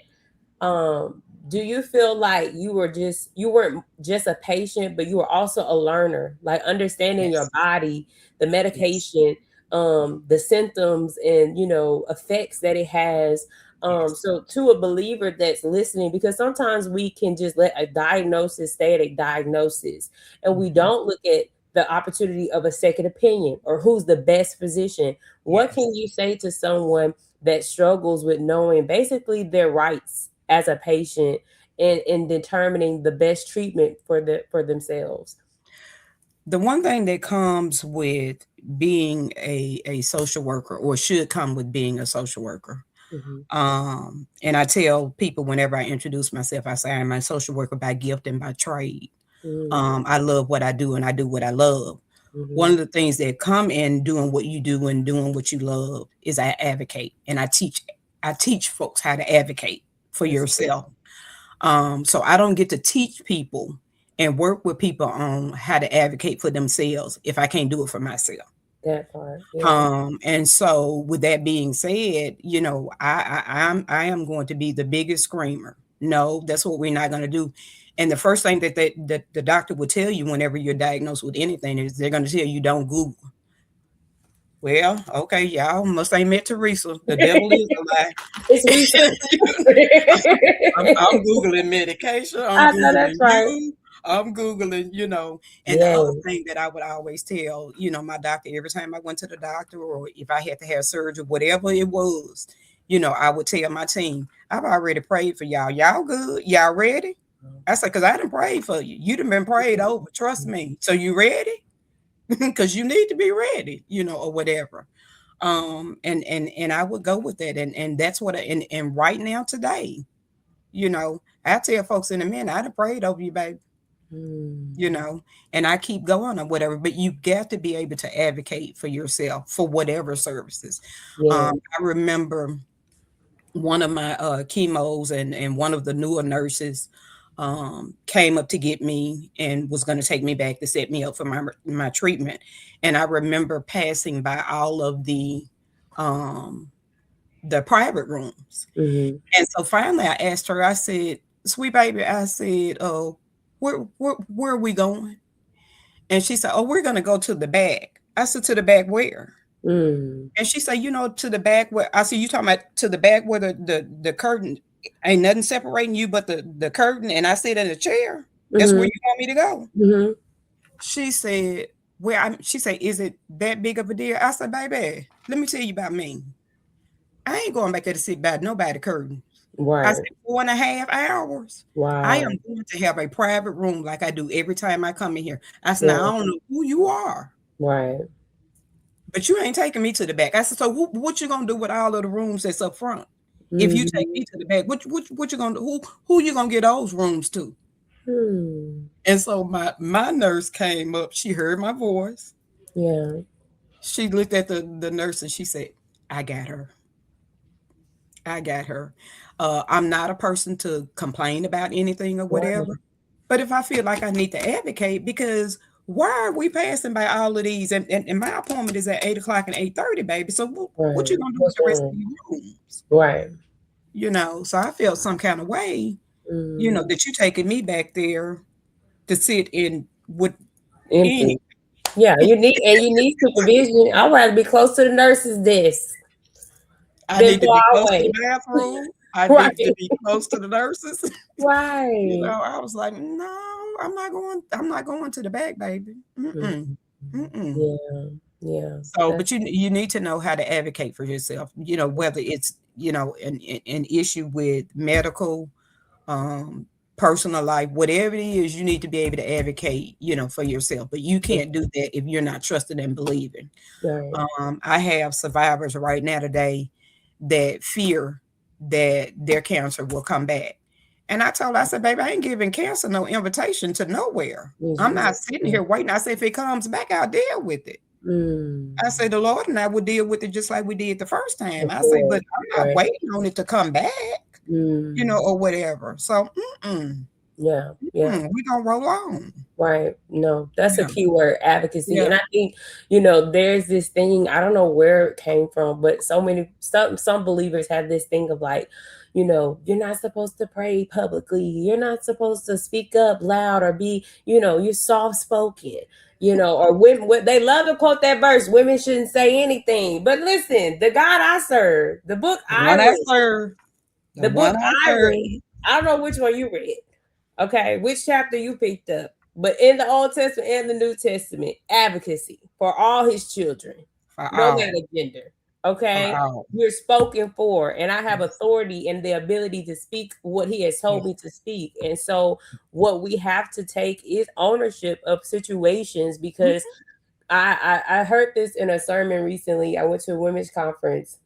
that. Do you feel like you weren't just a patient, but you were also a learner, like understanding your Yes. body, the Yes. medication, the symptoms and effects that it has. Yes. So to a believer that's listening, because sometimes we can just let a diagnosis stay at a diagnosis and we Mhm. don't look at the opportunity of a second opinion or who's the best physician. What Yes. can you say to someone that struggles with knowing basically their rights as a patient and in determining the best treatment for themselves? The one thing that comes with being a social worker, or should come with being a social worker, Mm-hmm. and I tell people whenever I introduce myself, I say I'm a social worker by gift and by trade. I love what I do and I do what I love. One Mm-hmm. of the things that come in doing what you do and doing what you love is I advocate, and I teach folks how to advocate for That's good. yourself. So I don't get to teach people and work with people on how to advocate for themselves if I can't do it for myself. That part. Yeah. And so with that being said, I am going to be the biggest screamer. No, that's what we're not going to do. And the first thing that the doctor will tell you whenever you're diagnosed with anything is they're going to tell you don't Google. Well, okay, y'all must ain't met Teresa. The devil is a lie. It's research. I'm Googling medication. I'm I know that's Googling right. you. I'm Googling. And the other Yeah. thing that I would always tell, my doctor, every time I went to the doctor or if I had to have surgery, whatever it was, I would tell my team, I've already prayed for y'all. Y'all good? Y'all ready? I said, because I done prayed for you. You done been prayed over. Trust me. So you ready? Because you need to be ready, or whatever. And I would go with that. And that's what and right now today, I tell folks in a minute, I'd have prayed over you, baby, you Mm. know, and I keep going or whatever. But you got to be able to advocate for yourself for whatever services. Yeah. I remember one of my chemos and one of the newer nurses came up to get me and was going to take me back to set me up for my treatment. And I remember passing by all of um, the private rooms. Mm-hmm. And so finally I asked her, I said, sweet baby, I said, oh, where are we going? And she said, oh, we're going to go to the back. I said, to the back where? Mm. And she said, to the back where I said, you talking about to the back where the curtain ain't nothing separating you but the curtain and I sit in a chair. That's where Mm-hmm. you want me to go. Mm-hmm. She said, she said, is it that big of a deal? I said, baby, let me tell you about me. I ain't going back there to sit by nobody curtain. I Right. said 4.5 hours. I am Wow. going to have a private room like I do every time I come in here. I said, now Yeah. I don't know who you are, Right. but you ain't taking me to the back. I said, so what you gonna do with all of the rooms that's up front? If you take Mm-hmm. me to the back, what you gonna do? Who you gonna get those rooms to? Hmm. And so my nurse came up. She heard my voice. Yeah. She looked at the nurse and she said, I got her. I got her. I'm not a person to complain about anything or Right. whatever. But if I feel like I need to advocate, because why are we passing by all of these? And my appointment is at 8 o'clock and 8:30, baby. So what you Right. gonna do with What's the rest of wrong? your rooms? Right. So I felt some kind of way, Mm. that you taking me back there to sit in with any. Empty. Yeah, you need supervision. I want to be close to the nurse's desk I than need to far be close to the away. bathroom. I Right. need to be close to the nurses. Right. I was like, no, I'm not going. I'm not going to the back, baby. Mhm. Mm-mm. Mm-mm. Yeah. Yeah. So, That's but you need to know how to advocate for yourself. Whether it's an issue with medical, um, personal life, whatever it is, you need to be able to advocate, for yourself. But you can't do that if you're not trusting and believing. right. I have survivors right now today that fear that their cancer will come back. And I told her, I said, baby, I ain't giving cancer no invitation to nowhere. I'm Mhm. not sitting here waiting. I said, if it comes back, I'll deal with it. I Mm. say the Lord and I would deal with it just like we did the first time. Of I say, but course. I'm not Right. waiting on it to come back, Mm. or whatever. So, mm-mm. Yeah. Yeah. We gonna roll on. Right. No, that's a Yeah, key word, advocacy. yeah. And I think, there's this thing, I don't know where it came from, but some believers have this thing of like, you're not supposed to pray publicly. You're not supposed to speak up loud or be, you're soft spoken. Or women, they love to quote that verse, women shouldn't say anything. But listen, the God I serve, the book The I one I read, serve, the the book one I I serve. read, I don't know which one you read. Okay, which chapter you picked up? But in the Old Testament and the New Testament, advocacy for all his children, For no all, matter gender. for Okay, all. you're spoken for, and I have Yes, authority and the ability to speak what he has told yes. me to speak. And so, what we have to take is ownership of situations because Mhm. I heard this in a sermon recently. I went to a women's conference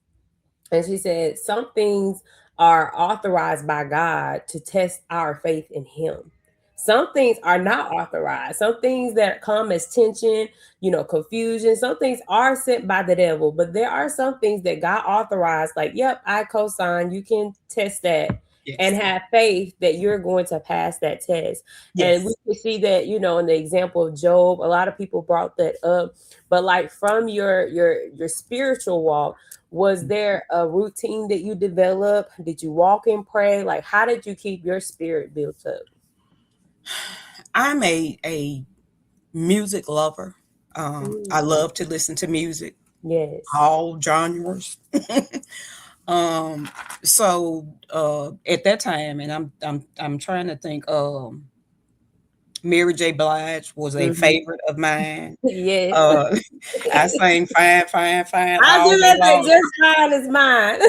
and she said, some things are authorized by God to test our faith in Him. Some things are not authorized. Some things that come as tension, confusion, some things are sent by the devil, but there are some things that God authorized, like, yep, I co sign, you can test that and Yes, have faith that you're going to pass that test. And we yes. can see that, in the example of Job, a lot of people brought that up. But like from your spiritual walk, was there a routine that you developed? Did you walk and pray? Like, how did you keep your spirit built up? I'm a music lover. I Mm, love to listen to music, yes. all genres. um, so at that time, and I'm trying to think. Mary J. Blige was a Hmm. favorite of mine. Yes. Uh, I sang "Fine, Fine, Fine" I all do day that thing long. just fine as mine.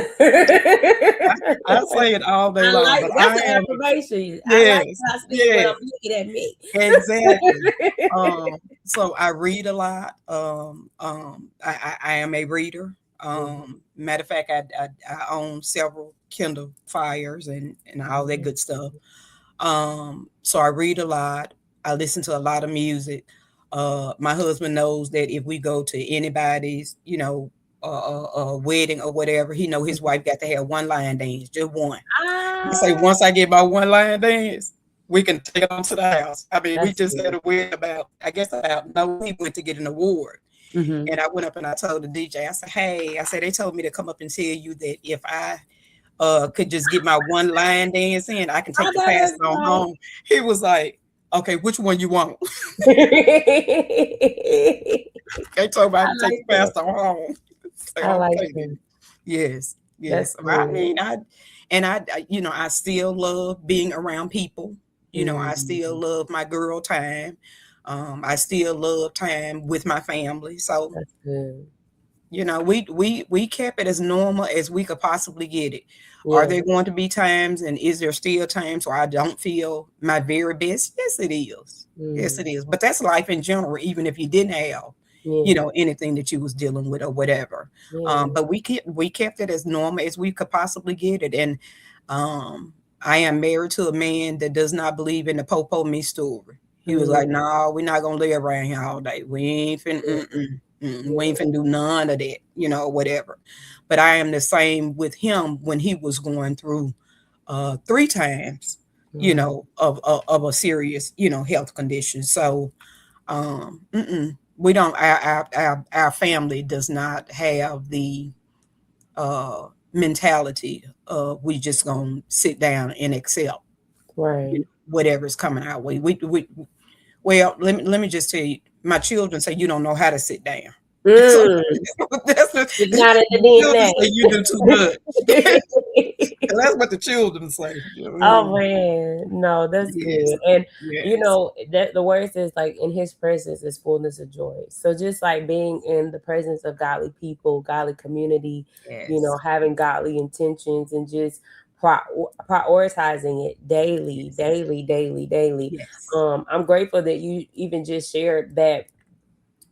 I say it all day I long, like but that's I an am affirmation. I like yes, what I see when yes, I'm looking at me. exactly. So I read a lot. I am a reader. Mhm, Matter of fact, I own several Kindle Fires and all that mhm, good stuff. So I read a lot. I listen to a lot of music. My husband knows that if we go to anybody's, wedding or whatever, he know his mhm. wife got to have one line dance, just one. I say Ah, once I get my one line dance, we can take it on to the house. I mean, we that's just had good. a wedding about, I guess about no, we went to get an award. Hmm. And I went up and I told the DJ, I said, hey, I said, they told me to come up and tell you that if I could just get my one line dance in, I can I take the know pastor that's on right. home. He was like, okay, which one you want? They told me I I can take like the that. pastor on home. Say, I like okay, that. then. Yes, That's yes. I good. mean, I still love being around people. I still Mhm. love my girl time. I still love time with my family. So That's good. we kept it as normal as we could possibly get it. Are Yeah. there going to be times, and is there still times where I don't feel my very best? Yes, it is. Yes, Mm. it is. But that's life in general, even if you didn't have, Yeah. anything that you was dealing with or whatever. Yeah. But we kept it as normal as we could possibly get it. And um, I am married to a man that does not believe in the popo me story. He was Mm. like, "No, we're not gonna live around here all day. We ain't finna, Yeah. we ain't finna do none of that, whatever." But I am the same with him when he was going through three times, Mm. of a serious, health condition. So we don't. Our family does not have the uh, mentality of we just gonna sit down and accept, Right. whatever's coming our way. Well, let me just tell you, my children say you don't know how to sit down. So Mm. that's what It's not in the children say you do too much. the That's what the children say. Oh man, no, that's Yes, good. And yes, that the word says like in his presence is fullness of joy. So just like being in the presence of godly people, godly community, yes, having godly intentions and just prioritizing it daily, yes, daily, daily, daily. yes. I'm grateful that you even just shared that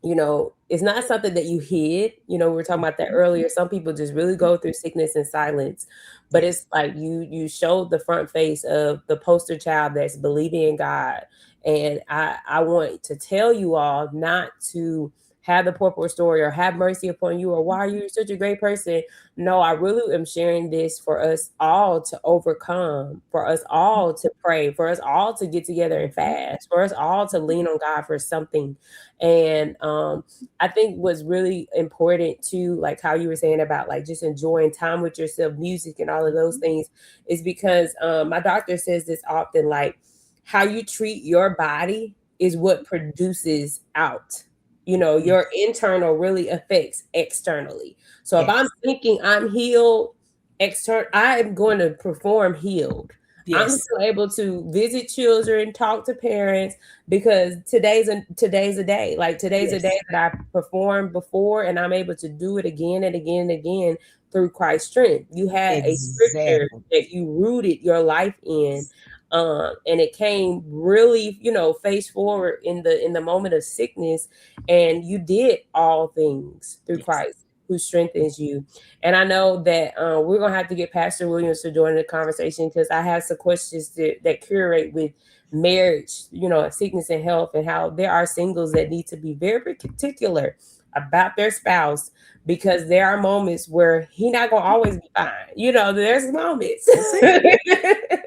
it's not something that you hid. We were talking about that Mhm. earlier. Some people just really go through sickness in silence, but Yes, it's like you showed the front face of the poster child that's believing in God. And I want to tell you all not to have the purport story or have mercy upon you or why are you such a great person. No, I really am sharing this for us all to overcome, for us all to pray, for us all to get together and fast, for us all to lean on God for something. And I think what's really important too, like how you were saying about like just enjoying time with yourself, music and all of those things, is because my doctor says this often, like how you treat your body is what produces out. You know, your Yes. internal really affects externally. So if I'm Yes. thinking I'm healed, I'm going to perform healed. I'm Yes. still able to visit children, talk to parents, because today's a day. Like today's a day Yes. that I performed before, and I'm able to do it again and again and again through Christ's strength. You had a scripture Exactly. that you rooted your life in, and it came really, face forward in the moment of sickness, and you did all things through Yes. Christ who strengthens you. And I know that we're gonna have to get Pastor Williams to join the conversation because I have some questions that curate with marriage, sickness and health, and how there are singles that need to be very particular about their spouse, because there are moments where he not gonna always be fine. There's moments. That's it.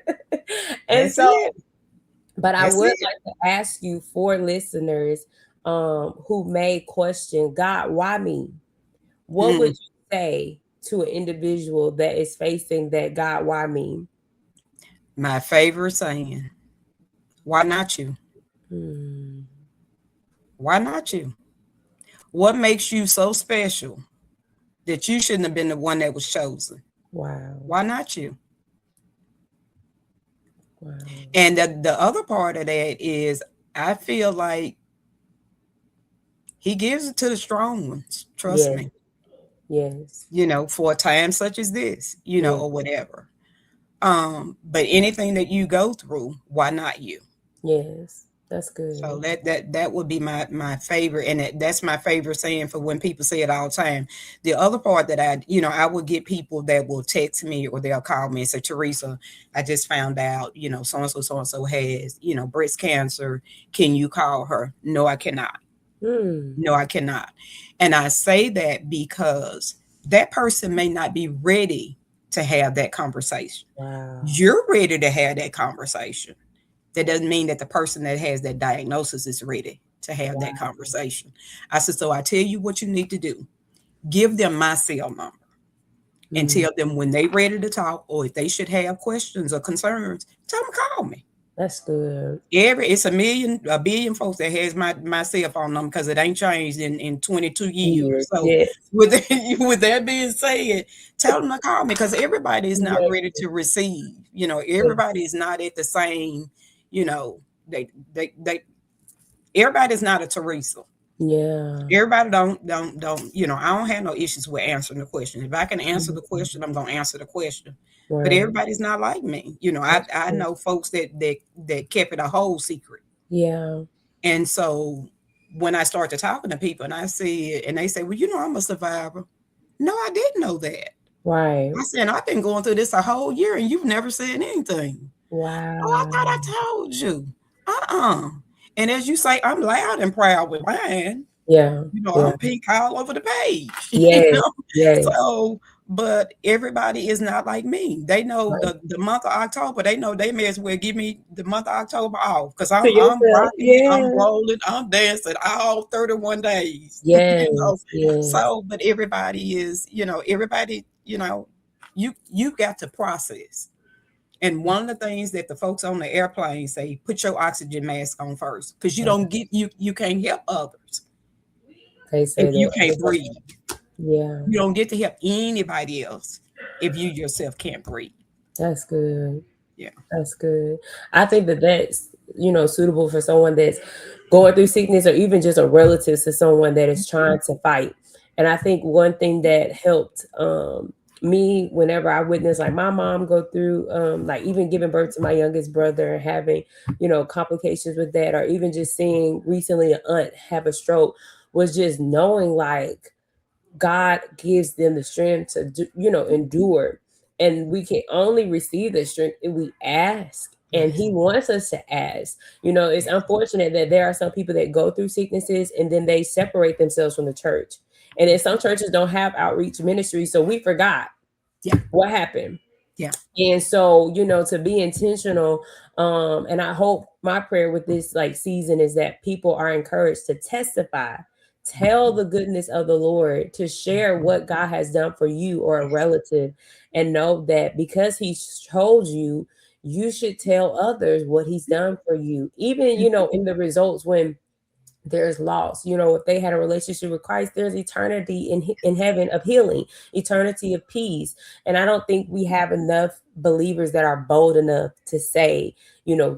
And That's so, it. but I That's would it. like to ask you, for listeners who may question, God, why me? What would Hmm. you say to an individual that is facing that, God, why me? My favorite saying, why not you? Hmm. Why not you? What makes you so special that you shouldn't have been the one that was chosen? Wow. Why not you? Wow. And the other part of that is, I feel like he gives it to the strong ones. Trust Yes. me, Yes. for a time such as this, Yes. or whatever. But anything that you go through, why not you? Yes. That's So good. that would be my favorite, and that's my favorite saying for when people say it all the time. The other part that I would get people that will text me or they'll call me and say, Teresa, I just found out, so and so has, breast cancer. Can you call her? No, I cannot. Hmm. No, I cannot. And I say that because that person may not be ready to have that conversation. Wow. You're ready to have that conversation. That doesn't mean that the person that has that diagnosis is ready to have that Wow. conversation. I said, so I tell you what you need to do. Give them my cell number and Hmm. tell them when they ready to talk, or if they should have questions or concerns, tell them to call me. That's good. It's a billion folks that has my cell phone number because it ain't changed in 22 years. Years. So Yes. with that, with that being said, tell them to call me because everybody is not Yes. ready to receive. Yes. Everybody is not at the same. You know, they everybody's not a Teresa. Yeah. Everybody don't. I don't have no issues with answering the question. If I can answer the Mhm. question, I'm gonna answer the question. But Right. everybody's not like me. I That's I true. know folks that kept it a whole secret. Yeah. And so when I started talking to people and I said, and they say, well, I'm a survivor. No, I didn't know that. Right. I said, I've been going through this a whole year and you've never said anything. Oh, I thought Wow. I told you. Uh-uh. And as you say, I'm loud and proud with mine. Yeah. Yeah. I'm pink all over the page. you Yes. know. Yes. So, but everybody is not like me. They know Right. the month of October. They know they may as well give me the month of October off because To I'm yourself. rocking it, I'm Yeah. rolling, I'm dancing all 31 days. Yes. Yes. So, but everybody is, everybody, you got to process. And one of the things that the folks on the airplane say, put your oxygen mask on first, because you can't help others They if say you that. can't breathe. Yeah. You don't get to help anybody else if you yourself can't breathe. That's good. Yeah. That's good. I think that that's, suitable for someone that's going through sickness, or even just a relative to someone that is trying to fight. And I think one thing that helped me whenever I witnessed like my mom go through like even giving birth to my youngest brother and having, complications with that, or even just seeing recently an aunt have a stroke, was just knowing like God gives them the strength to endure. And we can only receive the strength if we ask And Yes. he wants us to ask. It's unfortunate that there are some people that go through sicknesses and then they separate themselves from the church. And then some churches don't have outreach ministry, so we forgot Yeah. what happened. Yeah. And so, to be intentional, and I hope my prayer with this like season is that people are encouraged to testify, tell the goodness of the Lord, to share what God has done for you or a relative, and know that because He's told you, you should tell others what He's done for you. Even, in the results when there's loss. If they had a relationship with Christ, there's eternity in heaven of healing, eternity of peace. And I don't think we have enough believers that are bold enough to say,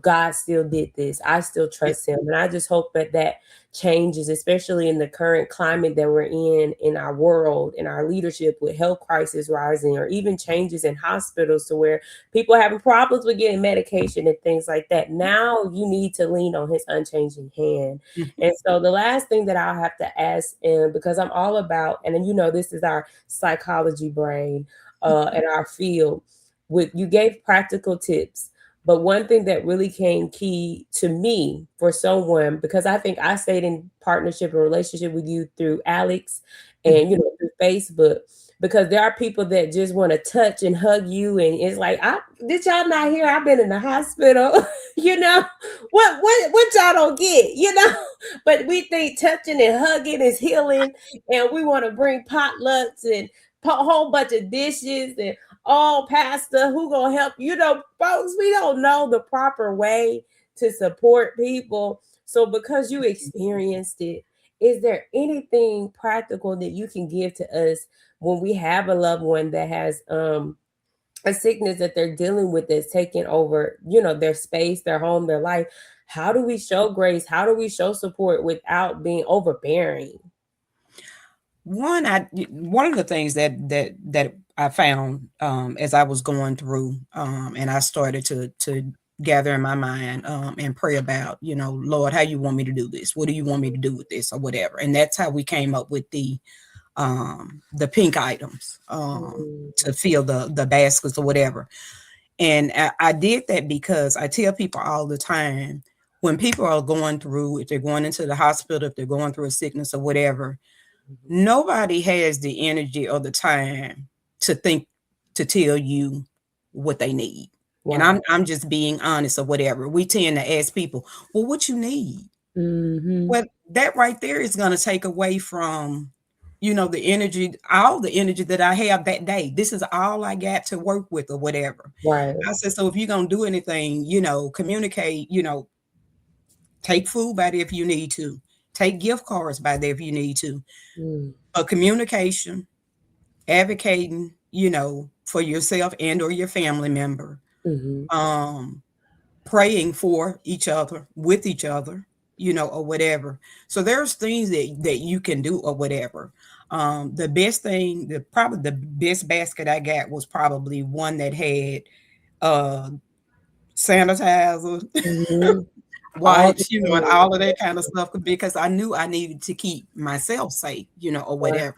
God still did this. I still Yeah. trust Him. And I just hope that that changes, especially in the current climate that we're in our world, in our leadership with health crisis rising, or even changes in hospitals to where people are having problems with getting medication and things like that. Now you need to lean on His unchanging hand. Mhm. And so the last thing that I'll have to ask, and because I'm all about, and then this is our psychology brain, and our field. With you gave practical tips, but one thing that really came key to me for someone, because I think I stayed in partnership and relationship with you through Alex, and Mhm. through Facebook, because there are people that just want to touch and hug you, and it's like, I did y'all not hear I've been in the hospital? you know what y'all don't get, but we think touching and hugging is healing, and we want to bring potlucks and a whole bunch of dishes and, oh, pastor, who gonna help? Folks, we don't know the proper way to support people. So because you experienced it, is there anything practical that you can give to us when we have a loved one that has a sickness that they're dealing with that's taking over, their space, their home, their life? How do we show grace? How do we show support without being overbearing? One of the things that I found, as I was going through, and I started to gather in my mind, and pray about, Lord, how you want me to do this? What do you want me to do with this, or whatever? And that's how we came up with the pink items, Mm, to fill the baskets or whatever. And I did that because I tell people all the time, when people are going through, if they're going into the hospital, if they're going through a sickness or whatever, nobody has the energy or the time to think, to tell you what they need. And right. I'm just being honest or whatever. We tend to ask people, well, what you need? Mm-hmm. Well, that right there is going to take away from, the energy, all the energy that I have that day. This is all I got to work with or whatever. Right. I said, so if you're going to do anything, communicate, take food by there if you need to, take gift cards by there if you need to. Mm, But communication, advocating, for yourself and or your family member, mm-hmm. um, praying for each other, with each other, or whatever. So there's things that you can do or whatever. The best thing, probably the best basket I got was probably one that had uh sanitizer, Mm-hmm. All the wipes, and things. all of that kind of stuff, because I knew I needed to keep myself safe, or Right. whatever.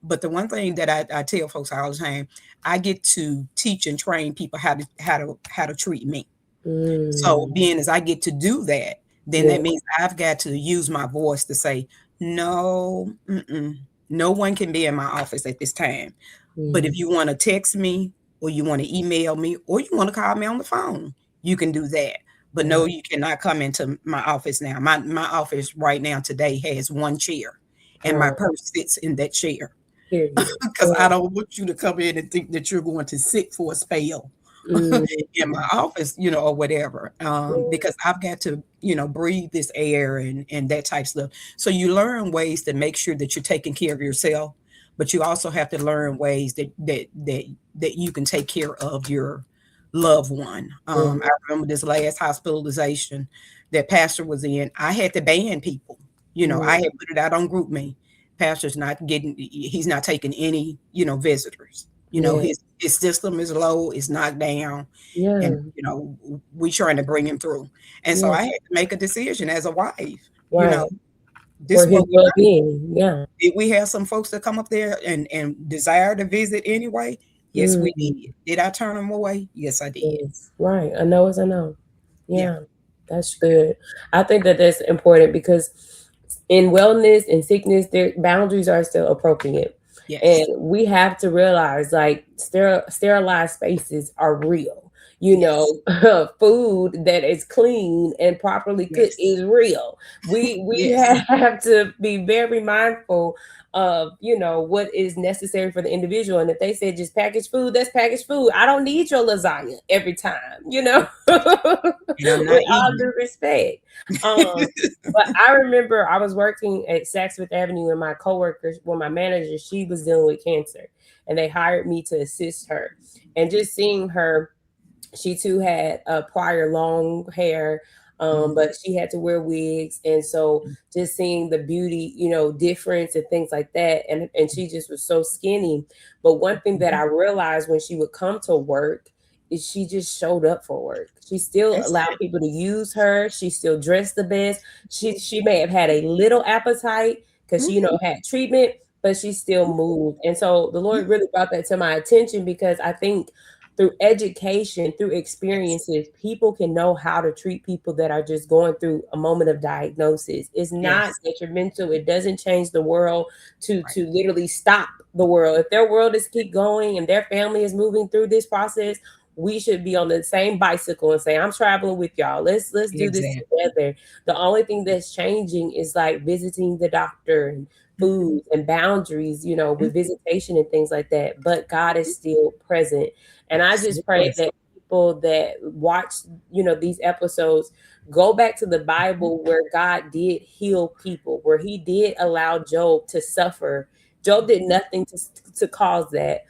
But the one thing that I tell folks all the time, I get to teach and train people how to treat me. So Mm, being as I get to do that, then yeah. that means I've got to use my voice to say, no, no one can be in my office at this time. But Mm, if you want to text me, or you want to email me, or you want to call me on the phone, you can do that. But right. no, you cannot come into my office now. My office right now today has one chair, and my Right. purse sits in that chair, Period. because I Right. don't want you to come in and think that you're going to sit for a spell Mm, in my office, or whatever. Because I've got to, breathe this air and that type of stuff. So you learn ways to make sure that you're taking care of yourself, but you also have to learn ways that you can take care of your loved one. mm, I remember this last hospitalization that pastor was in. I had to ban people. mm, I had put it out on GroupMe. Pastor's not getting. He's not taking any, visitors. yeah. His system is low, it's knocked down, and Yeah. we trying to bring him through. And so Yeah. I had to make a decision as a wife. You Right. know, this For is his what we well being. Yeah. did. We have some folks that come up there and desire to visit anyway. Yes, we did. Mm, Did I turn them away? Yes, I did. yes. Right. A no is a no. Yeah. Yeah, that's good. I think that that's important because in wellness and sickness, their boundaries are still appropriate. And Yes. we have to realize like sterilized spaces are real. Yes. Food that is clean and properly cooked Yes. is real. We Yes. have to be very mindful of what is necessary for the individual. And if they said just packaged food, that's packaged food. I don't need your lasagna every time, with And I'm not all eating due respect. um but I remember I was working at Saks Fifth Avenue, and my coworkers, well, my manager, she was dealing with cancer, and they hired me to assist her. And just seeing her, she too had prior long hair, it. but she had to wear wigs, and so just seeing the beauty, difference and things like that, and she just was so skinny. But one thing that I Mhm. realized when she would come to work is she just showed up for work. She still That's allowed it. people to use her. She still dressed the best. She may have had a little appetite because she Mhm. had treatment, but she still moved. And so the Mhm. Lord really brought that to my attention, because I think through education, through Yes. experiences, people can know how to treat people that are just going through a moment of diagnosis. It's not Yes. detrimental. It doesn't change the world to Right. literally stop the world. If their world is keep going and their family is moving through this process, we should be on the same bicycle and say, I'm traveling with y'all. Let's do this Exactly. together. The only thing that's changing is like visiting the doctor and Mhm. food and boundaries, Mhm. with visitation and things like that. But God is still present. And I So just pray present. that people that watch, these episodes, go back to the Mhm. Bible where God did heal people, where he did allow Job to suffer. Job did nothing to cause that,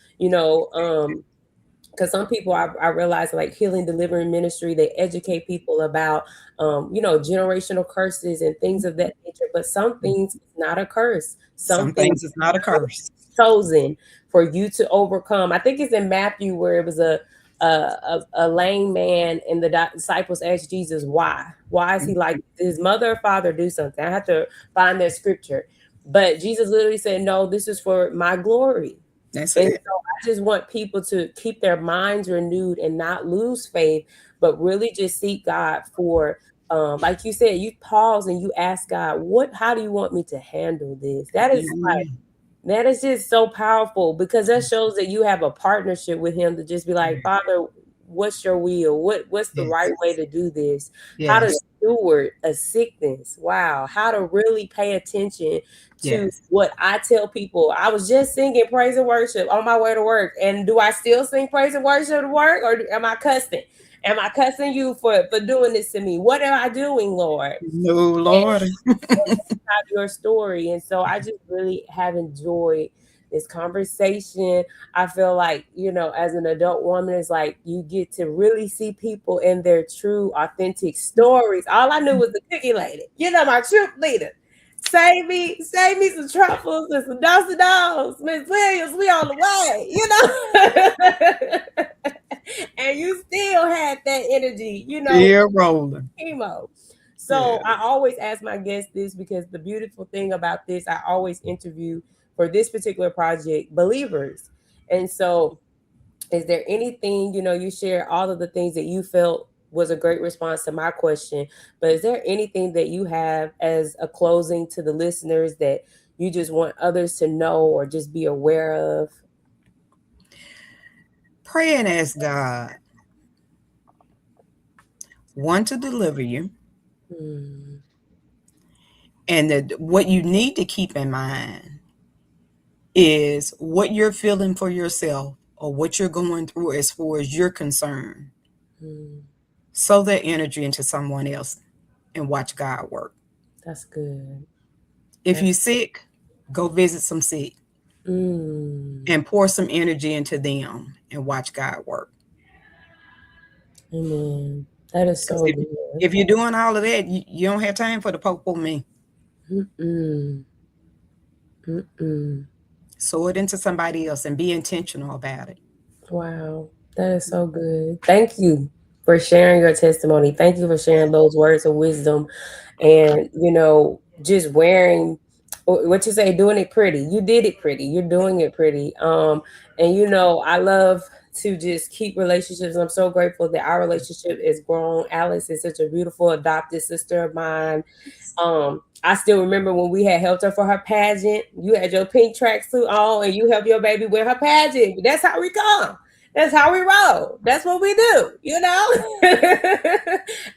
because some people, I realize, like healing delivering ministry, they educate people about generational curses and things of that nature, but some things Mhm. is not a curse. Some Some things things is not a curse. chosen for you to overcome. I think it's in Matthew where it was a lame man, and the disciples asked Jesus why is he like, did his mother or father do something? I have to find that scripture, but Jesus literally said, no, this is for my glory. That's And it. so I just want people to keep their minds renewed and not lose faith, but really just seek God for, like you said, you pause and you ask God, how do you want me to handle this? Mhm. That is just so powerful, because that shows that you have a partnership with him, to just be like, Yes. Father, what's your will? What's the right Yes. way to do this? How to Yes. steward a sickness? Wow. How to really pay attention to Yes. what I tell people. I was just singing praise and worship on my way to work. And do I still sing praise and worship to work, or am I cussing? Am I cussing you for doing this to me? What am I doing, Lord? No, Lord. Not your story. And so I just really have enjoyed this conversation. I feel like, as an adult woman, it's like you get to really see people in their true, authentic stories. All I knew was the cookie lady, my troop leader. Save me some truffles and some dusty dogs. Miss Williams, we on the way. And you still had that energy, Still rolling. chemo. Yeah. So I always ask my guests this, because the beautiful thing about this, I always interview for this particular project believers. And so, is there anything, you share all of the things that you felt was a great response to my question, but is there anything that you have as a closing to the listeners that you just want others to know or just be aware of? Pray and ask God, one, to deliver you, Hmm. and that what you need to keep in mind is what you're feeling for yourself or what you're going through as far as you're concerned. Hmm. Sow that energy into someone else and watch God work. That's good. If That's you're sick, go visit some sick mm. and pour some energy into them and watch God work. Amen. That is Because so good. if you're doing all of that, you don't have time for the poke on me. Mm-mm. Mm-mm. Sow it into somebody else and be intentional about it. Wow, that is so good. Thank you for sharing your testimony. Thank you for sharing those words of wisdom, and just wearing what you say, doing it pretty. You did it pretty. You're doing it pretty. And I love to just keep relationships. I'm so grateful that our relationship is grown. Alice is such a beautiful adopted sister of mine. I still remember when we had helped her for her pageant. You had your pink tracksuit on, and you helped your baby with her pageant. That's how we come. That's how we roll. That's what we do,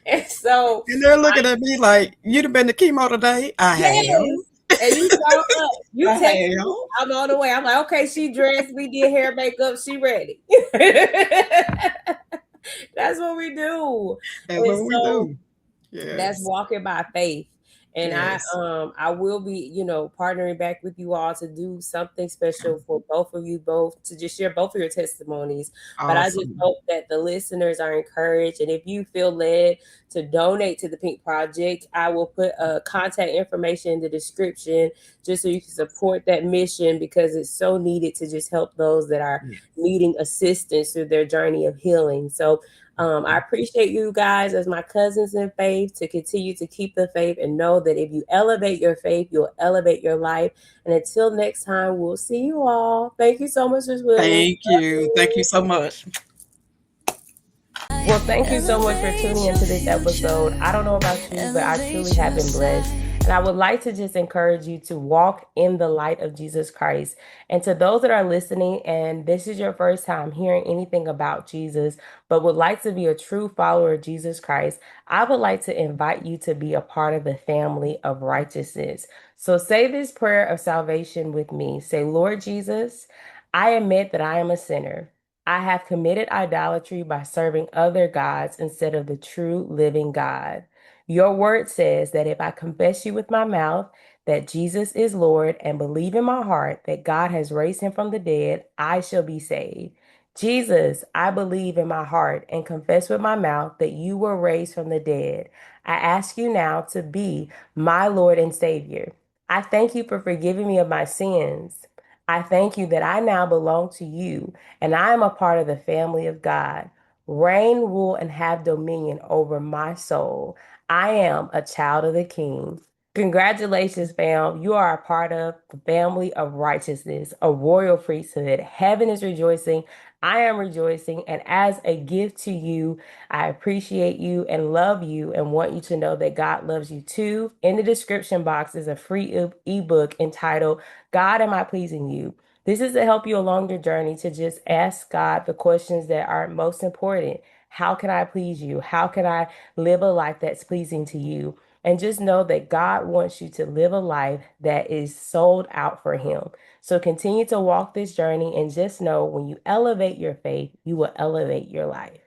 And so, And they're looking at me like, "You'd have been to chemo today." I have. yes. And you showed up. You I text have. me. I'm on the way. I'm like, okay, she dressed. We did hair, makeup. She ready. That's what we do. That's And what we so do. that's Yes. walking by faith. And Yes. I will be, partnering back with you all to do something special for both of you both, to just share both of your testimonies. But I just Awesome. hope that the listeners are encouraged, and if you feel led to donate to the Pink Project, I will put contact information in the description just so you can support that mission, because it's so needed to just help those that are Yes. needing assistance through their journey of healing. So I appreciate you guys as my cousins in faith to continue to keep the faith and know that if you elevate your faith, you'll elevate your life. And until next time, we'll see you all. Thank you so much, Ms. Williams. Thank you. Thank you so much. Well, thank you so much for Elevate tuning your into this episode. future. I don't know about you, but I truly Elevate have your been blessed. sight. And I would like to just encourage you to walk in the light of Jesus Christ. And to those that are listening, and this is your first time hearing anything about Jesus, but would like to be a true follower of Jesus Christ, I would like to invite you to be a part of the family of righteousness. So say this prayer of salvation with me. Say, Lord Jesus, I admit that I am a sinner. I have committed idolatry by serving other gods instead of the true living God. Your word says that if I confess you with my mouth that Jesus is Lord and believe in my heart that God has raised him from the dead, I shall be saved. Jesus, I believe in my heart and confess with my mouth that you were raised from the dead. I ask you now to be my Lord and Savior. I thank you for forgiving me of my sins. I thank you that I now belong to you and I am a part of the family of God. Reign, rule, and have dominion over my soul. I am a child of the King. Congratulations, fam. You are a part of the family of righteousness, a royal priesthood. Heaven is rejoicing. I am rejoicing. And as a gift to you, I appreciate you and love you and want you to know that God loves you too. In the description box is a free ebook entitled, God, Am I Pleasing You? This is to help you along your journey to just ask God the questions that are most important. How can I please you? How can I live a life that's pleasing to you? And just know that God wants you to live a life that is sold out for Him. So continue to walk this journey and just know when you elevate your faith, you will elevate your life.